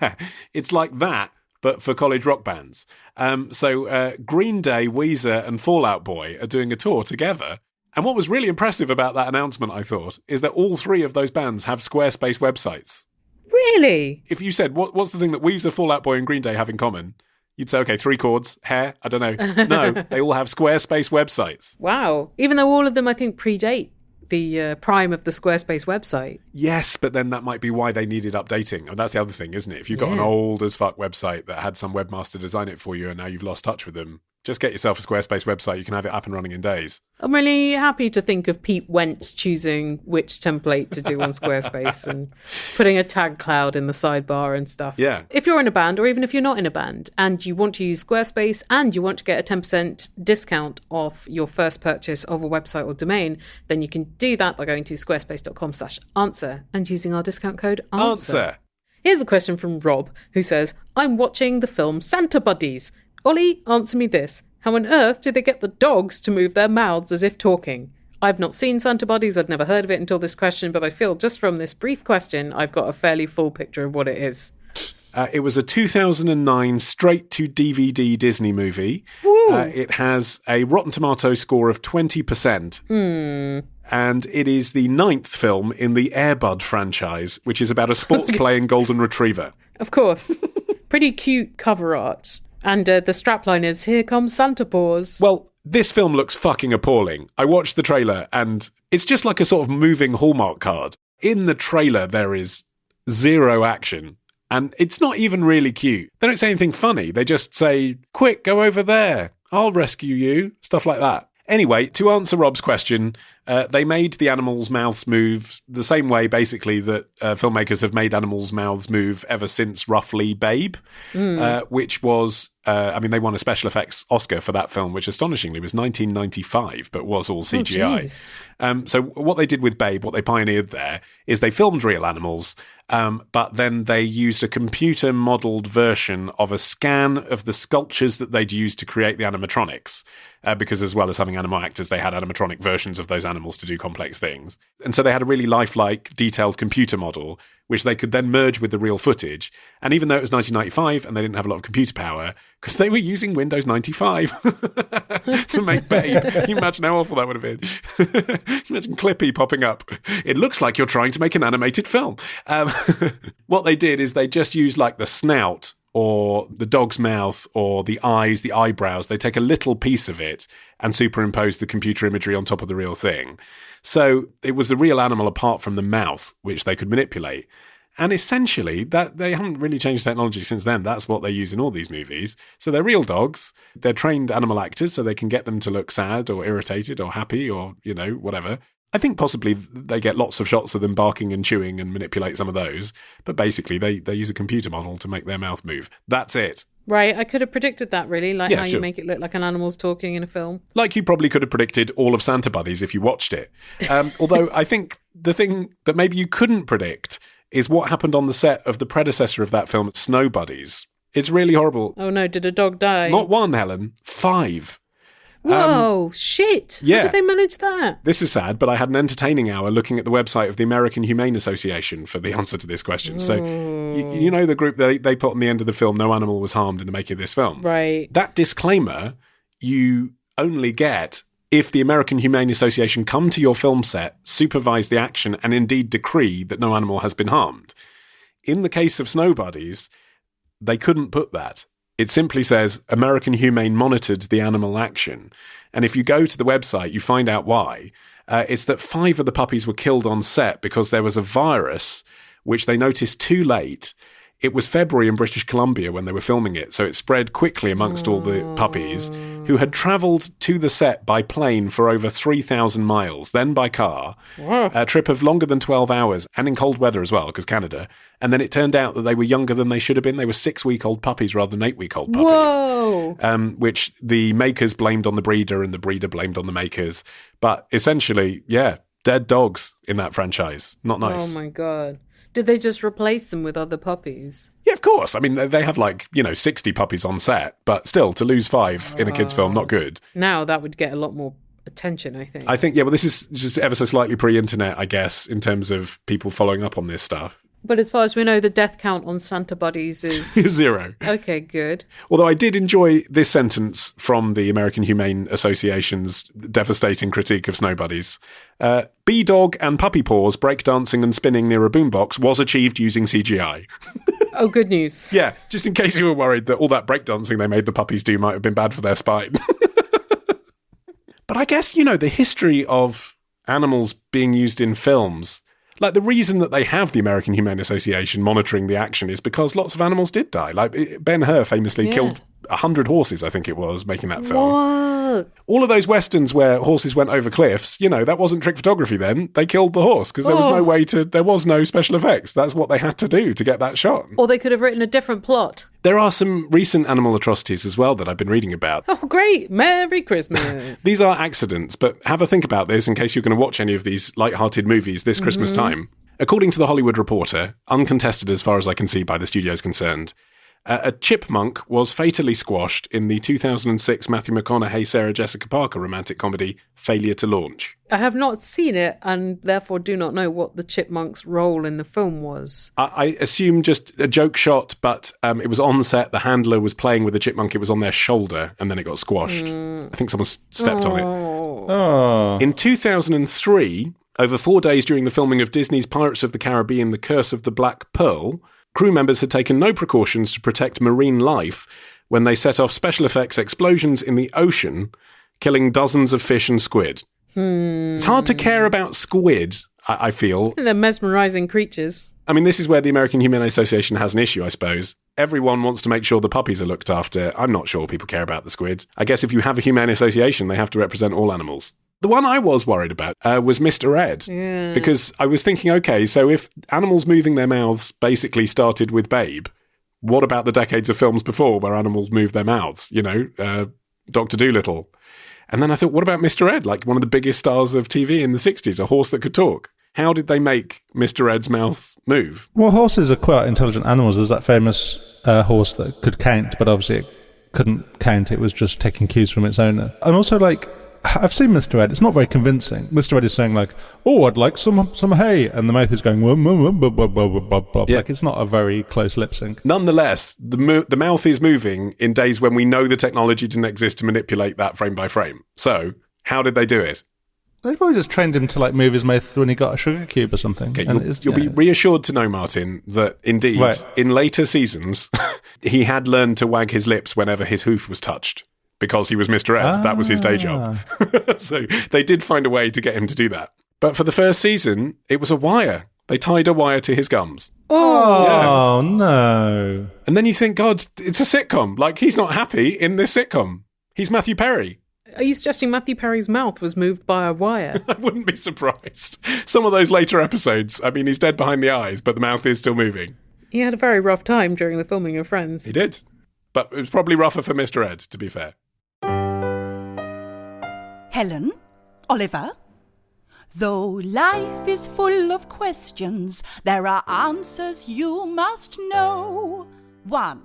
Yeah. It's like that, but for college rock bands. So Green Day, Weezer and Fall Out Boy are doing a tour together. And what was really impressive about that announcement, I thought, is that all 3 of those bands have Squarespace websites. Really? If you said, what's the thing that Weezer, Fall Out Boy and Green Day have in common? You'd say, okay, 3 chords, hair, I don't know. No, they all have Squarespace websites. Wow. Even though all of them, I think, predate the prime of the Squarespace website. Yes, but then that might be why they needed updating. And that's the other thing, isn't it? If you've got an old as fuck website that had some webmaster design it for you and now you've lost touch with them, just get yourself a Squarespace website. You can have it up and running in days. I'm really happy to think of Pete Wentz choosing which template to do on Squarespace and putting a tag cloud in the sidebar and stuff. Yeah. If you're in a band, or even if you're not in a band, and you want to use Squarespace and you want to get a 10% discount off your first purchase of a website or domain, then you can do that by going to squarespace.com/answer and using our discount code ANSWER. Here's a question from Rob, who says, I'm watching the film Santa Buddies. Ollie, answer me this. How on earth do they get the dogs to move their mouths as if talking? I've not seen Santa Buddies. I'd never heard of it until this question, but I feel just from this brief question, I've got a fairly full picture of what it is. It was a 2009 straight-to-DVD Disney movie. It has a Rotten Tomatoes score of 20%. And it is the 9th film in the Air Bud franchise, which is about a sports-playing golden retriever. Of course. Pretty cute cover art. And the strapline is, here comes Santa Paws. Well, this film looks fucking appalling. I watched the trailer and it's just like a sort of moving Hallmark card. In the trailer, there is 0 action. And it's not even really cute. They don't say anything funny. They just say, quick, go over there. I'll rescue you. Stuff like that. Anyway, to answer Rob's question, they made the animals' mouths move the same way, basically, that filmmakers have made animals' mouths move ever since, roughly, Babe, which was, they won a special effects Oscar for that film, which astonishingly was 1995, but was all CGI. So what they did with Babe, what they pioneered there, is they filmed real animals, but then they used a computer-modelled version of a scan of the sculptures that they'd used to create the animatronics, because as well as having animal actors, they had animatronic versions of those animals to do complex things. And so they had a really lifelike, detailed computer model, which they could then merge with the real footage. And even though it was 1995 and they didn't have a lot of computer power, because they were using Windows 95 to make Babe. Can you imagine how awful that would have been? Imagine Clippy popping up. It looks like you're trying to make an animated film. What they did is they just used like the snout or the dog's mouth or the eyes, the eyebrows. They take a little piece of it and superimpose the computer imagery on top of the real thing. So it was the real animal apart from the mouth, which they could manipulate. And essentially, that they haven't really changed technology since then. That's what they use in all these movies. So they're real dogs. They're trained animal actors, so they can get them to look sad or irritated or happy or, whatever. I think possibly they get lots of shots of them barking and chewing and manipulate some of those. But basically, they use a computer model to make their mouth move. That's it. Right, I could have predicted that, really, like how sure. you make it look like an animal's talking in a film. Like you probably could have predicted all of Santa Buddies if you watched it. Although I think the thing that maybe you couldn't predict is what happened on the set of the predecessor of that film, Snow Buddies. It's really horrible. Oh no, did a dog die? Not one, Helen. 5. Whoa, shit. Yeah. How did they manage that? This is sad, but I had an entertaining hour looking at the website of the American Humane Association for the answer to this question. So, you know the group they put on the end of the film, no animal was harmed in the making of this film. Right. That disclaimer you only get if the American Humane Association come to your film set, supervise the action, and indeed decree that no animal has been harmed. In the case of Snow Buddies, they couldn't put that. It simply says American Humane monitored the animal action. And if you go to the website, you find out why. It's that 5 of the puppies were killed on set because there was a virus which they noticed too late. It was February in British Columbia when they were filming it, so it spread quickly amongst all the puppies, who had travelled to the set by plane for over 3,000 miles, then by car, a trip of longer than 12 hours, and in cold weather as well, because Canada. And then it turned out that they were younger than they should have been. They were 6-week-old puppies rather than 8-week-old puppies. Whoa! Which the makers blamed on the breeder and the breeder blamed on the makers. But essentially, yeah, dead dogs in that franchise. Not nice. Oh my God. Did they just replace them with other puppies? Yeah, of course. I mean, they have 60 puppies on set, but still, to lose 5 in a kid's film, not good. Now that would get a lot more attention, I think. I think, yeah, well, this is just ever so slightly pre-internet, I guess, in terms of people following up on this stuff. But as far as we know, the death count on Santa Buddies is 0. Okay, good. Although I did enjoy this sentence from the American Humane Association's devastating critique of Snow Buddies. Bee dog and puppy paws breakdancing and spinning near a boombox was achieved using CGI. Oh, good news. Yeah, just in case you were worried that all that breakdancing they made the puppies do might have been bad for their spine. But I guess, the history of animals being used in films, like the reason that they have the American Humane Association monitoring the action is because lots of animals did die. Like Ben-Hur famously killed 100 horses, I think it was, making that film. What? All of those westerns where horses went over cliffs, that wasn't trick photography then. They killed the horse because there was there was no special effects. That's what they had to do to get that shot. Or they could have written a different plot. There are some recent animal atrocities as well that I've been reading about. Oh, great. Merry Christmas. These are accidents, but have a think about this in case you're going to watch any of these light-hearted movies this Christmas time. According to The Hollywood Reporter, uncontested as far as I can see by the studios concerned, a chipmunk was fatally squashed in the 2006 Matthew McConaughey, Sarah Jessica Parker romantic comedy Failure to Launch. I have not seen it and therefore do not know what the chipmunk's role in the film was. I assume just a joke shot, but it was on set. The handler was playing with the chipmunk. It was on their shoulder and then it got squashed. I think someone stepped on it. Oh. In 2003, over 4 days during the filming of Disney's Pirates of the Caribbean, The Curse of the Black Pearl, crew members had taken no precautions to protect marine life when they set off special effects explosions in the ocean, killing dozens of fish and squid. It's hard to care about squid, I feel. They're mesmerising creatures. I mean, this is where the American Humane Association has an issue, I suppose. Everyone wants to make sure the puppies are looked after. I'm not sure people care about the squid. I guess if you have a Humane Association, they have to represent all animals. The one I was worried about was Mr. Ed. Yeah. Because I was thinking, okay, so if animals moving their mouths basically started with Babe, what about the decades of films before where animals moved their mouths? Dr. Dolittle. And then I thought, what about Mr. Ed? Like one of the biggest stars of TV in the 60s, a horse that could talk. How did they make Mr. Ed's mouth move? Well, horses are quite intelligent animals. There's that famous horse that could count, but obviously it couldn't count. It was just taking cues from its owner. And also, I've seen Mr. Ed. It's not very convincing. Mr. Ed is saying "Oh, I'd like some hay," and the mouth is going Yeah. It's not a very close lip sync. Nonetheless, the mouth is moving in days when we know the technology didn't exist to manipulate that frame by frame. So, how did they do it? They probably just trained him to like move his mouth when he got a sugar cube or something. Okay, And you'll be reassured to know, Martin, that indeed, Right. in later seasons, he had learned to wag his lips whenever his hoof was touched because he was Mr. Ed. That was his day job. So they did find a way to get him to do that. But for the first season, it was a wire. They tied a wire to his gums. Oh, no. And then you think, God, it's a sitcom. Like, he's not happy in this sitcom. He's Matthew Perry. Are you suggesting Matthew Perry's mouth was moved by a wire? I wouldn't be surprised. Some of those later episodes, I mean, he's dead behind the eyes, but the mouth is still moving. He had a very rough time during the filming of Friends. He did. But it was probably rougher for Mr. Ed, to be fair. Helen, Oliver, though life is full of questions, there are answers you must know. 1.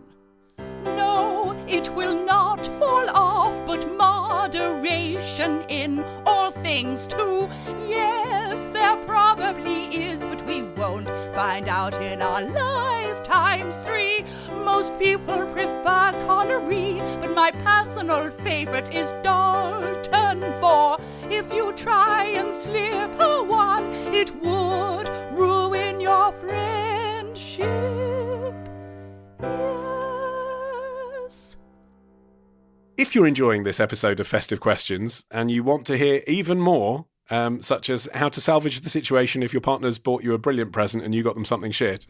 No, it will not fall off, but moderation in all things. 2. Yes, there probably is, but we won't find out in our lifetimes. 3. Most people prefer Connery, but my personal favorite is Dalton. 4. If you try and slip a 1, it would ruin your friendship. Yes. If you're enjoying this episode of Festive Questions and you want to hear even more, such as how to salvage the situation if your partner's bought you a brilliant present and you got them something shit,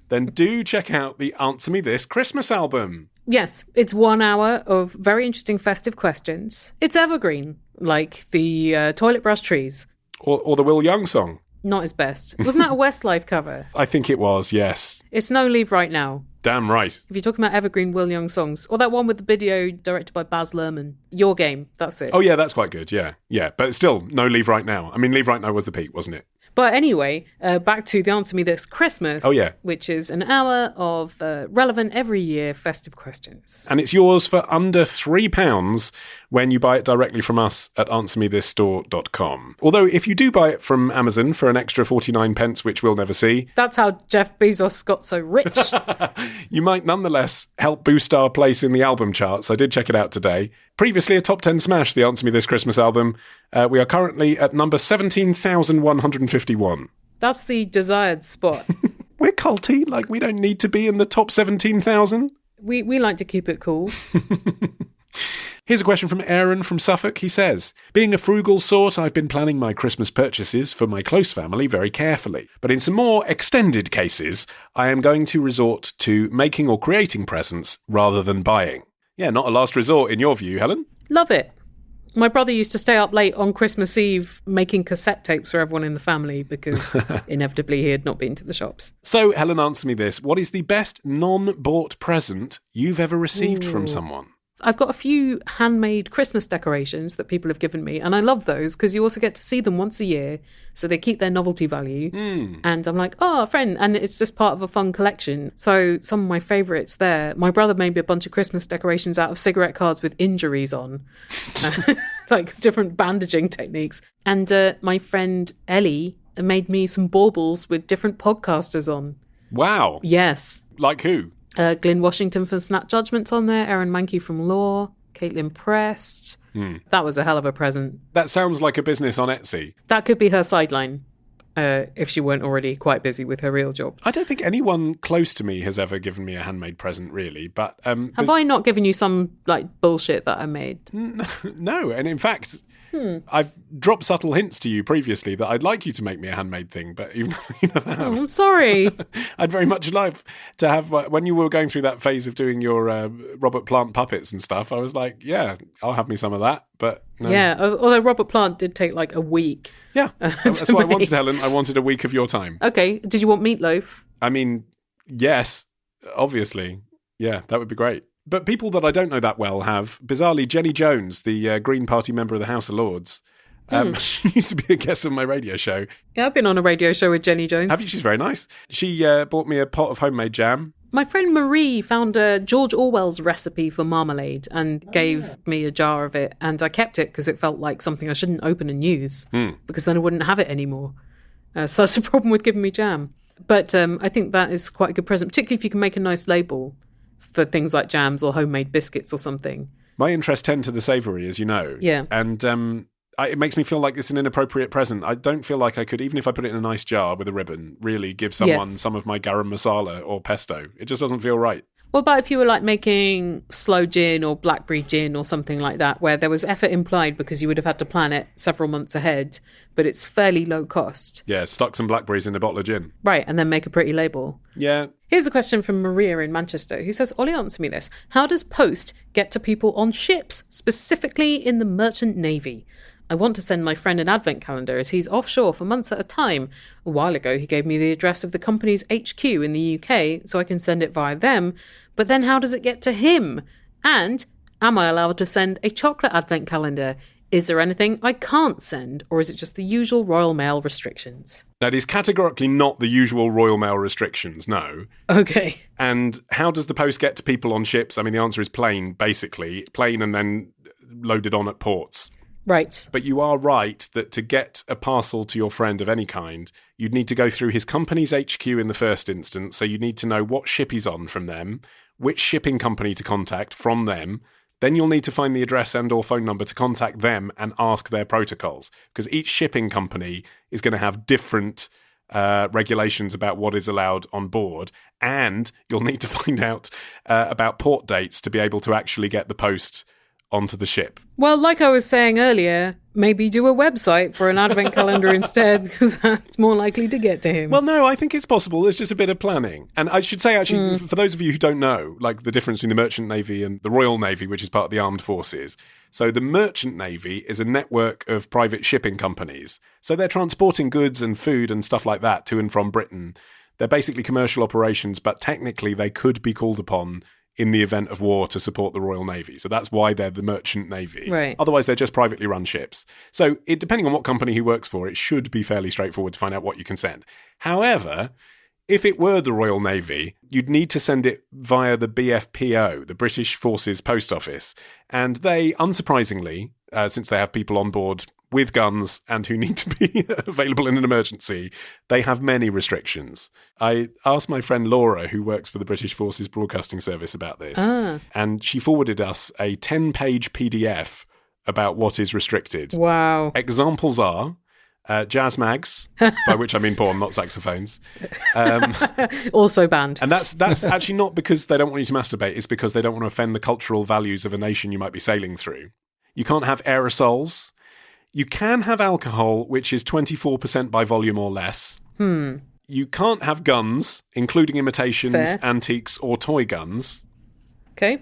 then do check out the Answer Me This Christmas album. Yes, it's 1 hour of very interesting festive questions. It's evergreen, like the toilet brush trees. Or the Will Young song. Not his best. Wasn't that a Westlife cover? I think it was, yes. It's No Leave Right Now. Damn right. If you're talking about evergreen Will Young songs, or that one with the video directed by Baz Luhrmann, Your Game, that's it. Oh yeah, that's quite good, yeah. Yeah, but still, no Leave Right Now. I mean, Leave Right Now was the peak, wasn't it? But anyway, back to the Answer Me This Christmas. Oh, yeah. Which is an hour of relevant every year festive questions. And it's yours for under £3 when you buy it directly from us at answermethisstore.com. Although if you do buy it from Amazon for an extra 49 pence, which we'll never see, that's how Jeff Bezos got so rich. You might nonetheless help boost our place in the album charts. I did check it out today. Previously a top 10 smash, the Answer Me This Christmas album. We are currently at number 17,151. That's the desired spot. We're culty, like we don't need to be in the top 17,000. We like to keep it cool. Here's a question from Aaron from Suffolk. He says, being a frugal sort, I've been planning my Christmas purchases for my close family very carefully. But in some more extended cases, I am going to resort to making or creating presents rather than buying. Yeah, not a last resort in your view, Helen? Love it. My brother used to stay up late on Christmas Eve making cassette tapes for everyone in the family because inevitably he had not been to the shops. So, Helen, answer me this. What is the best non-bought present you've ever received from someone? I've got a few handmade Christmas decorations that people have given me, and I love those because you also get to see them once a year, so they keep their novelty value. And I'm like, oh, a friend, and it's just part of a fun collection. So some of my favourites there, my brother made me a bunch of Christmas decorations out of cigarette cards with injuries on, like different bandaging techniques. And my friend Ellie made me some baubles with different podcasters on. Wow. Yes. Like who? Glyn Washington from Snap Judgment's on there, Erin Mankey from Law, Caitlin Prest. That was a hell of a present. That sounds like a business on Etsy. That could be her sideline, if she weren't already quite busy with her real job. I don't think anyone close to me has ever given me a handmade present, really. But have I not given you some like bullshit that I made? No, and in fact, I've dropped subtle hints to you previously that I'd like you to make me a handmade thing, but you never have. Oh, I'm sorry. I'd very much love to have, when you were going through that phase of doing your Robert Plant puppets and stuff, I was like, yeah, I'll have me some of that, but no. Yeah, although Robert Plant did take like a week. Yeah, that's what I wanted, Helen. I wanted a week of your time. Okay, did you want meatloaf? I mean, yes, obviously. Yeah, that would be great. But people that I don't know that well have, bizarrely, Jenny Jones, the Green Party member of the House of Lords. She used to be a guest on my radio show. Yeah, I've been on a radio show with Jenny Jones. Have you? She's very nice. She bought me a pot of homemade jam. My friend Marie found George Orwell's recipe for marmalade and gave me a jar of it. And I kept it because it felt like something I shouldn't open and use because then I wouldn't have it anymore. So that's the problem with giving me jam. But I think that is quite a good present, particularly if you can make a nice label for things like jams or homemade biscuits or something. My interests tend to the savoury, as you know. Yeah. And it makes me feel like it's an inappropriate present. I don't feel like I could, even if I put it in a nice jar with a ribbon, really give someone some of my garam masala or pesto. It just doesn't feel right. What about if you were like making sloe gin or blackberry gin or something like that, where there was effort implied because you would have had to plan it several months ahead, but it's fairly low cost? Yeah, stuck some blackberries in a bottle of gin. Right, and then make a pretty label. Yeah. Here's a question from Maria in Manchester, who says, Ollie, answer me this. How does post get to people on ships, specifically in the merchant navy? I want to send my friend an advent calendar as he's offshore for months at a time. A while ago, he gave me the address of the company's HQ in the UK so I can send it via them. But then how does it get to him? And am I allowed to send a chocolate advent calendar? Is there anything I can't send, or is it just the usual Royal Mail restrictions? That is categorically not the usual Royal Mail restrictions, no. Okay. And how does the post get to people on ships? I mean, the answer is plain, basically. Plain and then loaded on at ports. Right. But you are right that to get a parcel to your friend of any kind, you'd need to go through his company's HQ in the first instance. So you need to know what ship he's on from them, which shipping company to contact from them. Then you'll need to find the address and or phone number to contact them and ask their protocols, because each shipping company is going to have different regulations about what is allowed on board. And you'll need to find out about port dates to be able to actually get the post onto the ship. Well, like I was saying earlier, maybe do a website for an advent calendar instead, because that's more likely to get to him. Well, no, I think it's possible. There's just a bit of planning. And I should say, actually, for those of you who don't know, like the difference between the Merchant Navy and the Royal Navy, which is part of the Armed Forces. So the Merchant Navy is a network of private shipping companies. So they're transporting goods and food and stuff like that to and from Britain. They're basically commercial operations, but technically they could be called upon in the event of war to support the Royal Navy. So that's why they're the Merchant Navy. Right. Otherwise, they're just privately run ships. So depending on what company he works for, it should be fairly straightforward to find out what you can send. However, if it were the Royal Navy, you'd need to send it via the BFPO, the British Forces Post Office. And they, unsurprisingly, since they have people on board with guns and who need to be available in an emergency, they have many restrictions. I asked my friend Laura, who works for the British Forces Broadcasting Service, about this, and she forwarded us a 10-page PDF about what is restricted. Wow. Examples are jazz mags, by which I mean porn, not saxophones. Also banned. And that's actually not because they don't want you to masturbate, it's because they don't want to offend the cultural values of a nation you might be sailing through. You can't have aerosols. You can have alcohol, which is 24% by volume or less. You can't have guns, including imitations, antiques, or toy guns. Okay.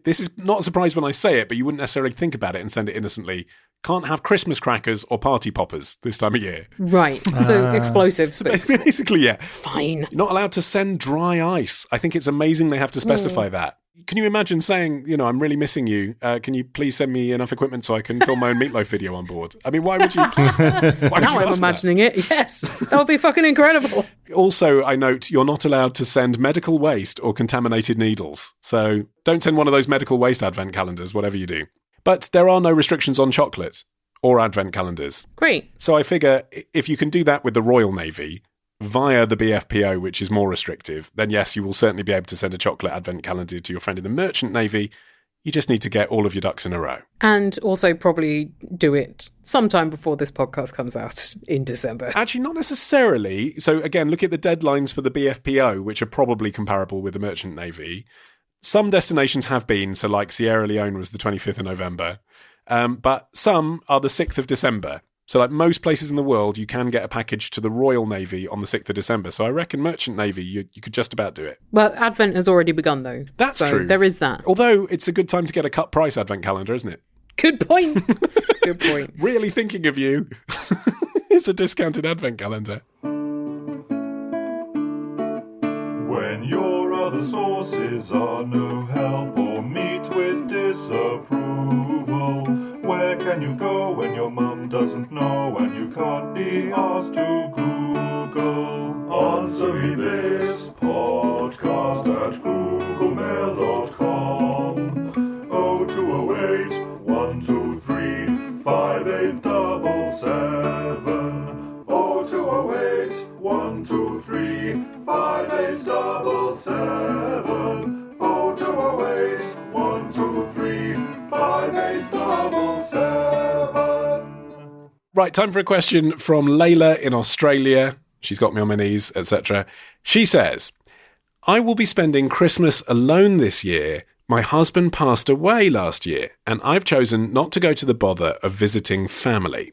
This is not a surprise when I say it, but you wouldn't necessarily think about it and send it innocently. Can't have Christmas crackers or party poppers this time of year. Right. So explosives. So basically, yeah. Fine. You're not allowed to send dry ice. I think it's amazing they have to specify that. Can you imagine saying, I'm really missing you. Can you please send me enough equipment so I can film my own meatloaf video on board? I mean, why would you? Now I'm imagining it. Yes. That would be fucking incredible. Also, I note you're not allowed to send medical waste or contaminated needles. So don't send one of those medical waste advent calendars, whatever you do. But there are no restrictions on chocolate or advent calendars. Great. So I figure if you can do that with the Royal Navy via the BFPO, which is more restrictive, then yes, you will certainly be able to send a chocolate advent calendar to your friend in the Merchant Navy. You just need to get all of your ducks in a row. And also probably do it sometime before this podcast comes out in December. Actually, not necessarily. So again, look at the deadlines for the BFPO, which are probably comparable with the Merchant Navy. Some destinations have been, so like Sierra Leone was the 25th of November, but some are the 6th of December. So like most places in the world, you can get a package to the Royal Navy on the 6th of December. So I reckon Merchant Navy, you could just about do it. Well, Advent has already begun, though. That's true. There is that. Although it's a good time to get a cut price Advent calendar, isn't it? Good point. Good point. Really thinking of you. It's a discounted Advent calendar. When your other sources are no help or meet with disapproval, where can you go when your mum doesn't know and you can't be asked to Google? Answer me this podcast at googlemail.com. 0208 123 5877. 0208 123 5877. 0208 123 5877. Right, time for a question from Layla in Australia. She's got me on my knees, etc. She says, I will be spending Christmas alone this year. My husband passed away last year, and I've chosen not to go to the bother of visiting family.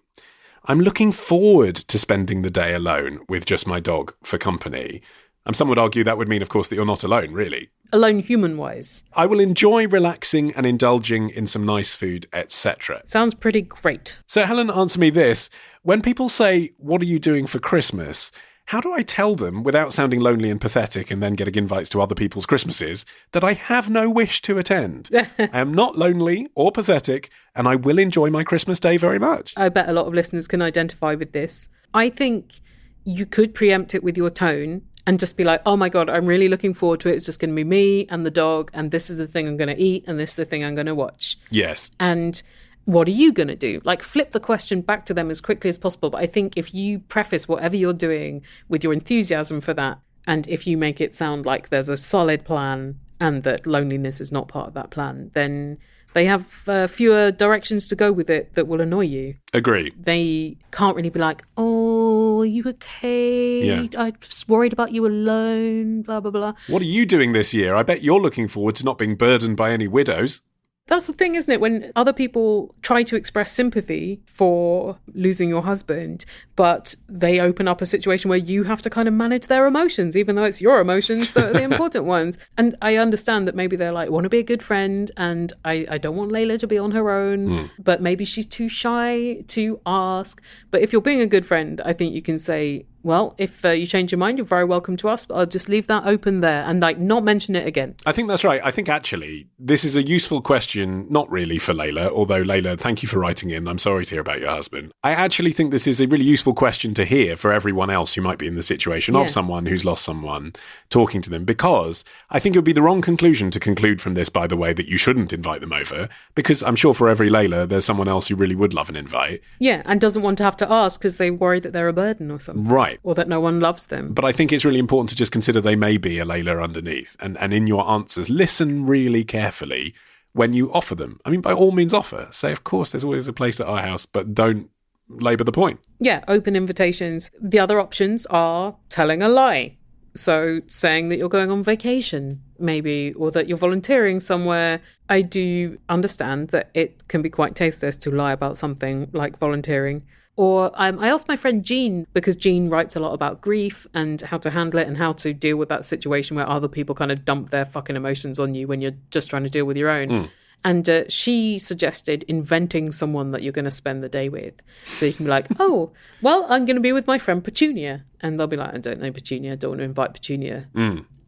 I'm looking forward to spending the day alone with just my dog for company. And some would argue that would mean, of course, that you're not alone, really. Alone human-wise. I will enjoy relaxing and indulging in some nice food, etc. Sounds pretty great. So, Helen, answer me this. When people say, what are you doing for Christmas? How do I tell them, without sounding lonely and pathetic and then getting invites to other people's Christmases, that I have no wish to attend? I am not lonely or pathetic, and I will enjoy my Christmas day very much. I bet a lot of listeners can identify with this. I think you could preempt it with your tone and just be like, oh my God, I'm really looking forward to it. It's just going to be me and the dog, and this is the thing I'm going to eat, and this is the thing I'm going to watch. Yes. And what are you going to do? Like, flip the question back to them as quickly as possible. But I think if you preface whatever you're doing with your enthusiasm for that, and if you make it sound like there's a solid plan and that loneliness is not part of that plan, then they have fewer directions to go with it that will annoy you. Agree. They can't really be like, oh, are you okay? Yeah. I was worried about you alone, blah, blah, blah. What are you doing this year? I bet you're looking forward to not being burdened by any widows. That's the thing, isn't it? When other people try to express sympathy for losing your husband, but they open up a situation where you have to kind of manage their emotions, even though it's your emotions that are the important ones. And I understand that maybe they're like, want to be a good friend, and I don't want Layla to be on her own, but maybe she's too shy to ask. But if you're being a good friend, I think you can say, well, if you change your mind, you're very welcome to us. But I'll just leave that open there and like not mention it again. I think that's right. I think actually this is a useful question, not really for Layla, although Layla, thank you for writing in. I'm sorry to hear about your husband. I actually think this is a really useful question to hear for everyone else who might be in the situation of someone who's lost someone, talking to them, because I think it would be the wrong conclusion to conclude from this, by the way, that you shouldn't invite them over, because I'm sure for every Layla, there's someone else who really would love an invite. Yeah, and doesn't want to have to ask because they worry that they're a burden or something. Right. Or that no one loves them. But I think it's really important to just consider they may be a Layla underneath. And in your answers, listen really carefully when you offer them. I mean, by all means offer. Say, of course, there's always a place at our house, but don't labour the point. Yeah, open invitations. The other options are telling a lie. So saying that you're going on vacation, maybe, or that you're volunteering somewhere. I do understand that it can be quite tasteless to lie about something like volunteering. Or I asked my friend Jean, because Jean writes a lot about grief and how to handle it and how to deal with that situation where other people kind of dump their fucking emotions on you when you're just trying to deal with your own. And she suggested inventing someone that you're going to spend the day with. So you can be like, oh, well, I'm going to be with my friend Petunia. And they'll be like, I don't know Petunia, I don't want to invite Petunia.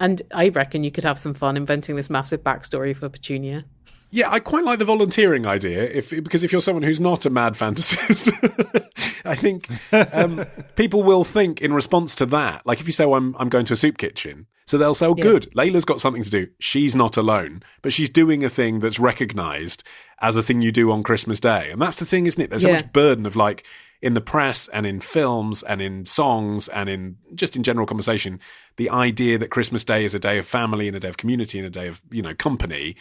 And I reckon you could have some fun inventing this massive backstory for Petunia. Yeah, I quite like the volunteering idea, because if you're someone who's not a mad fantasist, I think people will think in response to that, like if you say, oh, I'm going to a soup kitchen, so they'll say, oh, good, Layla's got something to do. She's not alone, but she's doing a thing that's recognised as a thing you do on Christmas Day. And that's the thing, isn't it? There's so much burden of like in the press and in films and in songs and in just in general conversation, the idea that Christmas Day is a day of family and a day of community and a day of, company.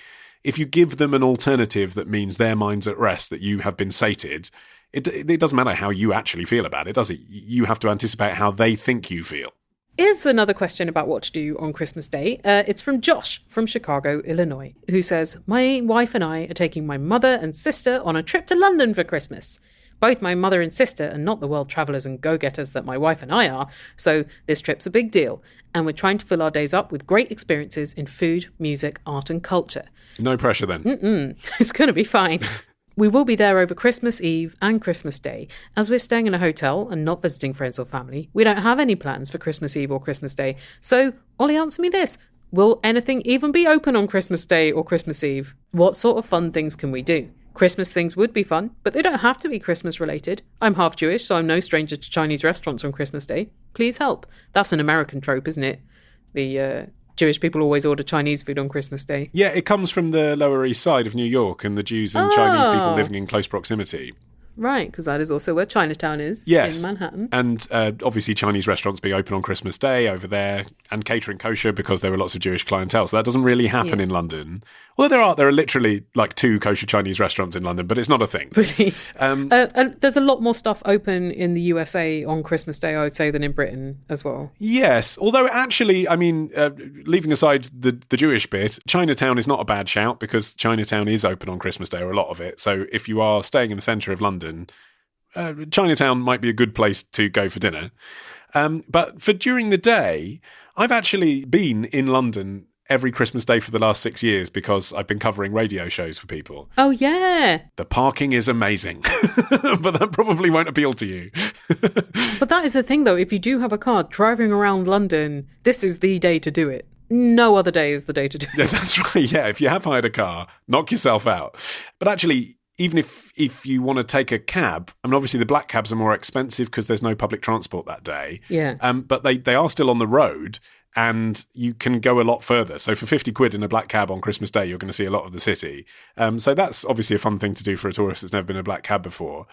If you give them an alternative that means their mind's at rest, that you have been sated, it doesn't matter how you actually feel about it, does it? You have to anticipate how they think you feel. Here's another question about what to do on Christmas Day. It's from Josh from Chicago, Illinois, who says, my wife and I are taking my mother and sister on a trip to London for Christmas. Both my mother and sister are not the world travellers and go-getters that my wife and I are, so this trip's a big deal, and we're trying to fill our days up with great experiences in food, music, art and culture. No pressure then. It's going to be fine. We will be there over Christmas Eve and Christmas Day. As we're staying in a hotel and not visiting friends or family, we don't have any plans for Christmas Eve or Christmas Day. So, Ollie, answer me this. Will anything even be open on Christmas Day or Christmas Eve? What sort of fun things can we do? Christmas things would be fun, but they don't have to be Christmas related. I'm half Jewish, so I'm no stranger to Chinese restaurants on Christmas Day. Please help. That's an American trope, isn't it? The Jewish people always order Chinese food on Christmas Day. Yeah, it comes from the Lower East Side of New York and the Jews and Chinese people living in close proximity. right, because that is also where Chinatown is Yes. in Manhattan. And obviously Chinese restaurants being open on Christmas Day over there, and catering kosher because there were lots of Jewish clientele. So that doesn't really happen in London. Although there are literally like 2 kosher Chinese restaurants in London, but it's not a thing. Really? And there's a lot more stuff open in the USA on Christmas Day, I would say, than in Britain as well. Yes, although actually, I mean, leaving aside the Jewish bit, Chinatown is not a bad shout because Chinatown is open on Christmas Day, or a lot of it. So if you are staying in the centre of London, Chinatown might be a good place to go for dinner. But for during the day, I've actually been in London every Christmas Day for the last 6 years because I've been covering radio shows for people. Oh, yeah. The parking is amazing, but that probably won't appeal to you. But that is the thing, though. If you do have a car driving around London, this is the day to do it. No other day is the day to do it. Yeah, that's right. Yeah, if you have hired a car, knock yourself out. But actually, even if you want to take a cab, I mean, obviously the black cabs are more expensive because there's no public transport that day. Yeah. But they are still on the road, and you can go a lot further. So for 50 quid in a black cab on Christmas Day, you're going to see a lot of the city. So that's obviously a fun thing to do for a tourist that's never been in a black cab before.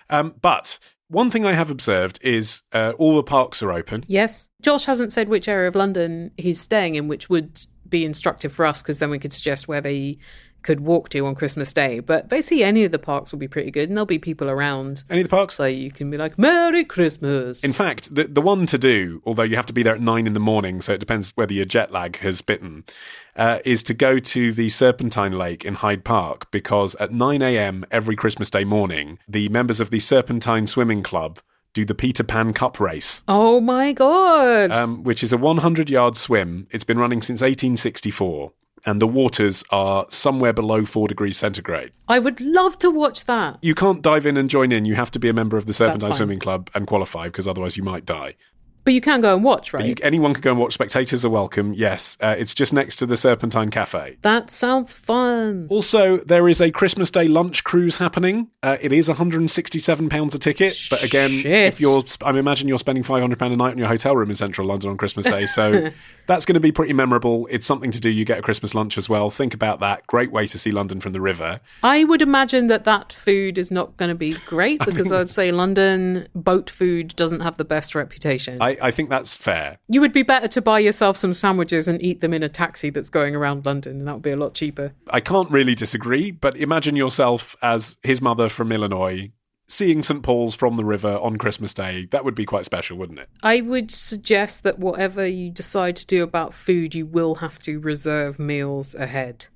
But one thing I have observed is all the parks are open. Yes. Josh hasn't said which area of London he's staying in, which would be instructive for us because then we could suggest where they could walk to on Christmas Day. But basically any of the parks will be pretty good and there'll be people around. Any of the parks? So you can be like, Merry Christmas. In fact, the one to do, although you have to be there at 9 a.m, so it depends whether your jet lag has bitten, is to go to the Serpentine Lake in Hyde Park, because at 9 a.m. every Christmas Day morning, the members of the Serpentine Swimming Club do the Peter Pan Cup race. Oh my God. Which is a 100-yard swim. It's been running since 1864. And the waters are somewhere below 4 degrees centigrade. I would love to watch that. You can't dive in and join in. You have to be a member of the Serpentine Swimming Club and qualify, because otherwise you might die. But you can go and watch, right? Anyone can go and watch. Spectators are welcome, yes. It's just next to the Serpentine Cafe. That sounds fun. Also, there is a Christmas Day lunch cruise happening. It is £167 a ticket. But again, I imagine you're spending £500 a night on your hotel room in central London on Christmas Day. So that's going to be pretty memorable. It's something to do. You get a Christmas lunch as well. Think about that. Great way to see London from the river. I would imagine that food is not going to be great because I'd say London boat food doesn't have the best reputation. I think that's fair. You would be better to buy yourself some sandwiches and eat them in a taxi that's going around London, and that would be a lot cheaper. I can't really disagree, but imagine yourself as his mother from Illinois, seeing St. Paul's from the river on Christmas Day. That would be quite special, wouldn't it? I would suggest that whatever you decide to do about food, you will have to reserve meals ahead.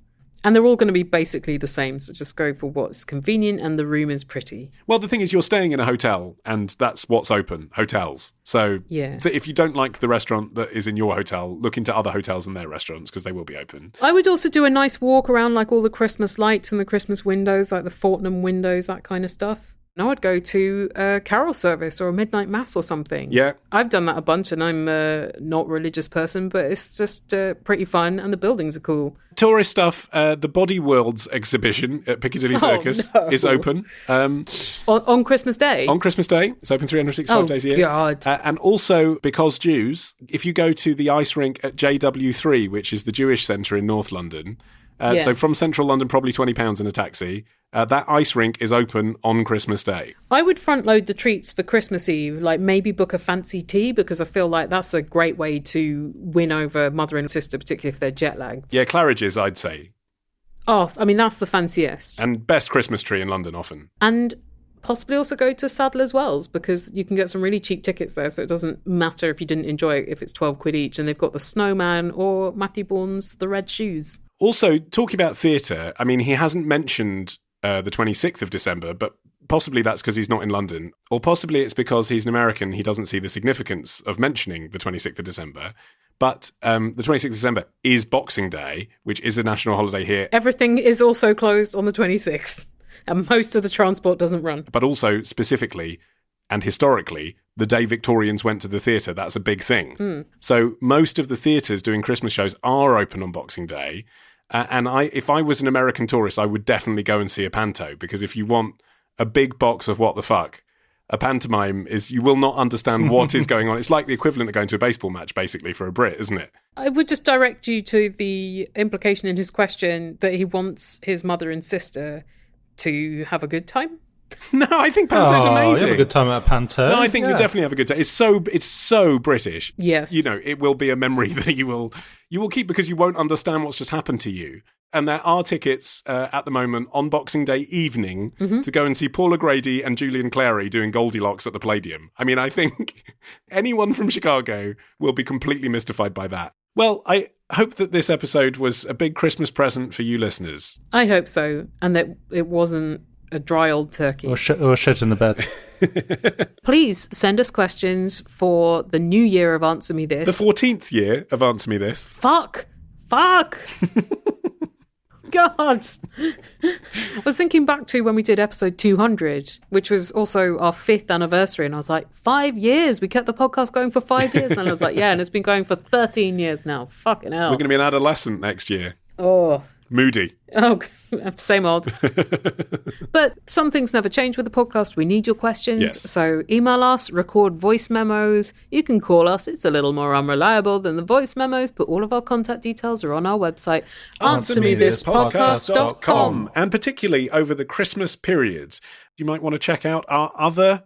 And they're all going to be basically the same, so just go for what's convenient and the room is pretty. Well, the thing is, you're staying in a hotel, and that's what's open, hotels. So if you don't like the restaurant that is in your hotel, look into other hotels and their restaurants, because they will be open. I would also do a nice walk around like all the Christmas lights and the Christmas windows, like the Fortnum windows, that kind of stuff. And I would go to a carol service or a midnight mass or something. Yeah. I've done that a bunch, and I'm not a religious person, but it's just pretty fun, and the buildings are cool. Tourist stuff, the Body Worlds exhibition at Piccadilly Circus is open. On Christmas Day? On Christmas Day. It's open 365 days a year. God. And also, because Jews, if you go to the ice rink at JW3, which is the Jewish centre in North London, so from central London, probably £20 in a taxi, that ice rink is open on Christmas Day. I would front load the treats for Christmas Eve, like maybe book a fancy tea, because I feel like that's a great way to win over mother and sister, particularly if they're jet lagged. Yeah, Claridge's, I'd say. Oh, I mean, that's the fanciest. And best Christmas tree in London often. And possibly also go to Sadler's Wells, because you can get some really cheap tickets there, so it doesn't matter if you didn't enjoy it if it's 12 quid each, and they've got the Snowman or Matthew Bourne's The Red Shoes. Also, talking about theatre, I mean, he hasn't mentioned the 26th of December, but possibly that's because he's not in London, or possibly it's because he's an American. He doesn't see the significance of mentioning the 26th of December. But the 26th of December is Boxing Day, which is a national holiday here. Everything is also closed on the 26th, and most of the transport doesn't run. But also, specifically and historically, the day Victorians went to the theatre, that's a big thing. So most of the theatres doing Christmas shows are open on Boxing Day. And if I was an American tourist, I would definitely go and see a panto, because if you want a big box of what the fuck, a pantomime is, you will not understand what is going on. It's like the equivalent of going to a baseball match, basically, for a Brit, isn't it? I would just direct you to the implication in his question that he wants his mother and sister to have a good time. No, I think Panto's amazing. You have a good time at Panto. No, I think you definitely have a good time. It's so British. Yes. You know, it will be a memory that you will keep because you won't understand what's just happened to you. And there are tickets at the moment on Boxing Day evening to go and see Paula Grady and Julian Clary doing Goldilocks at the Palladium. I mean, I think anyone from Chicago will be completely mystified by that. Well, I hope that this episode was a big Christmas present for you listeners. I hope so. And that it wasn't a dry old turkey. Or shit in the bed. Please send us questions for the new year of Answer Me This. The 14th year of Answer Me This. Fuck! God! I was thinking back to when we did episode 200, which was also our 5th anniversary, and I was like, 5 years? We kept the podcast going for 5 years? And I was like, yeah, and it's been going for 13 years now. Fucking hell. We're going to be an adolescent next year. Oh. Moody. Oh, same old. But some things never change with the podcast. We need your questions. Yes. So email us, record voice memos. You can call us. It's a little more unreliable than the voice memos, but all of our contact details are on our website, AnswerMeThisPodcast.com. And particularly over the Christmas period, you might want to check out our other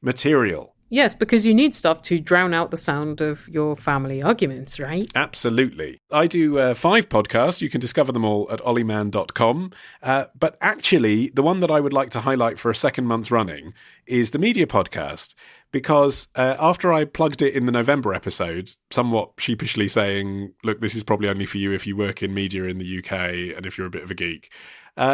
material. Yes, because you need stuff to drown out the sound of your family arguments, right? Absolutely. I do 5 podcasts. You can discover them all at ollieman.com. But actually, the one that I would like to highlight for a second month running is the media podcast. Because after I plugged it in the November episode, somewhat sheepishly saying, look, this is probably only for you if you work in media in the UK and if you're a bit of a geek,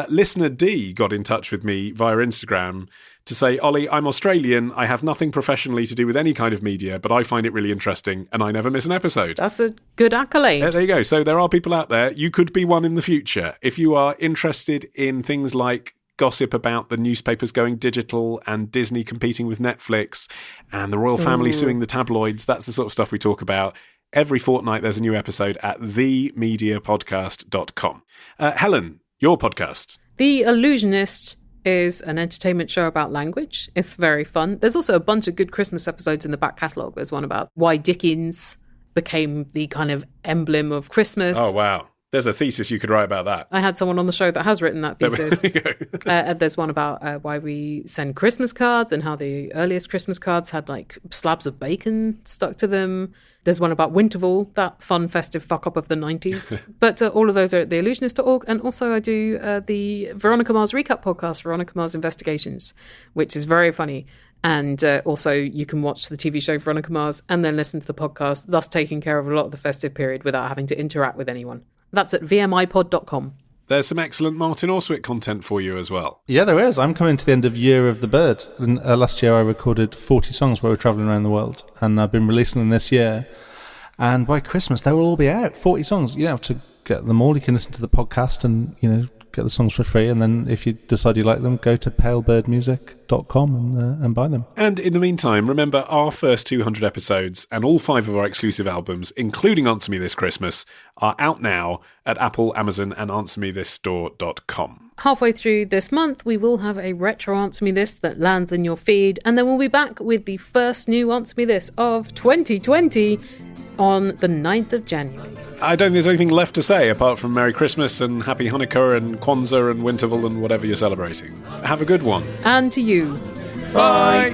listener D got in touch with me via Instagram to say, Ollie, I'm Australian. I have nothing professionally to do with any kind of media, but I find it really interesting and I never miss an episode. That's a good accolade. There you go. So there are people out there. You could be one in the future. If you are interested in things like gossip about the newspapers going digital and Disney competing with Netflix and the royal family suing the tabloids, that's the sort of stuff we talk about. Every fortnight there's a new episode at themediapodcast.com. Helen, your podcast. The Illusionist is an entertainment show about language. It's very fun. There's also a bunch of good Christmas episodes in the back catalogue. There's one about why Dickens became the kind of emblem of Christmas. Oh, wow. There's a thesis you could write about that. I had someone on the show that has written that thesis. There's one about why we send Christmas cards and how the earliest Christmas cards had like slabs of bacon stuck to them. There's one about Winterval, that fun festive fuck up of the 90s. But all of those are at theillusionist.org. And also I do the Veronica Mars recap podcast, Veronica Mars Investigations, which is very funny. And also you can watch the TV show Veronica Mars and then listen to the podcast, thus taking care of a lot of the festive period without having to interact with anyone. That's at vmipod.com. There's some excellent Martin Austwick content for you as well. Yeah, there is. I'm coming to the end of Year of the Bird. And, last year I recorded 40 songs where we're travelling around the world. And I've been releasing them this year. And by Christmas, they will all be out. 40 songs. You don't have to get them all. You can listen to the podcast and, get the songs for free. And then if you decide you like them, go to palebirdmusic.com and buy them. And in the meantime, remember our first 200 episodes and all 5 of our exclusive albums, including Answer Me This Christmas, are out now at Apple, Amazon and AnswerMeThisStore.com. Halfway through this month, we will have a retro Answer Me This that lands in your feed. And then we'll be back with the first new Answer Me This of 2020 on the 9th of January. I don't think there's anything left to say apart from Merry Christmas and Happy Hanukkah and Kwanzaa and Winterval and whatever you're celebrating. Have a good one. And to you. Bye.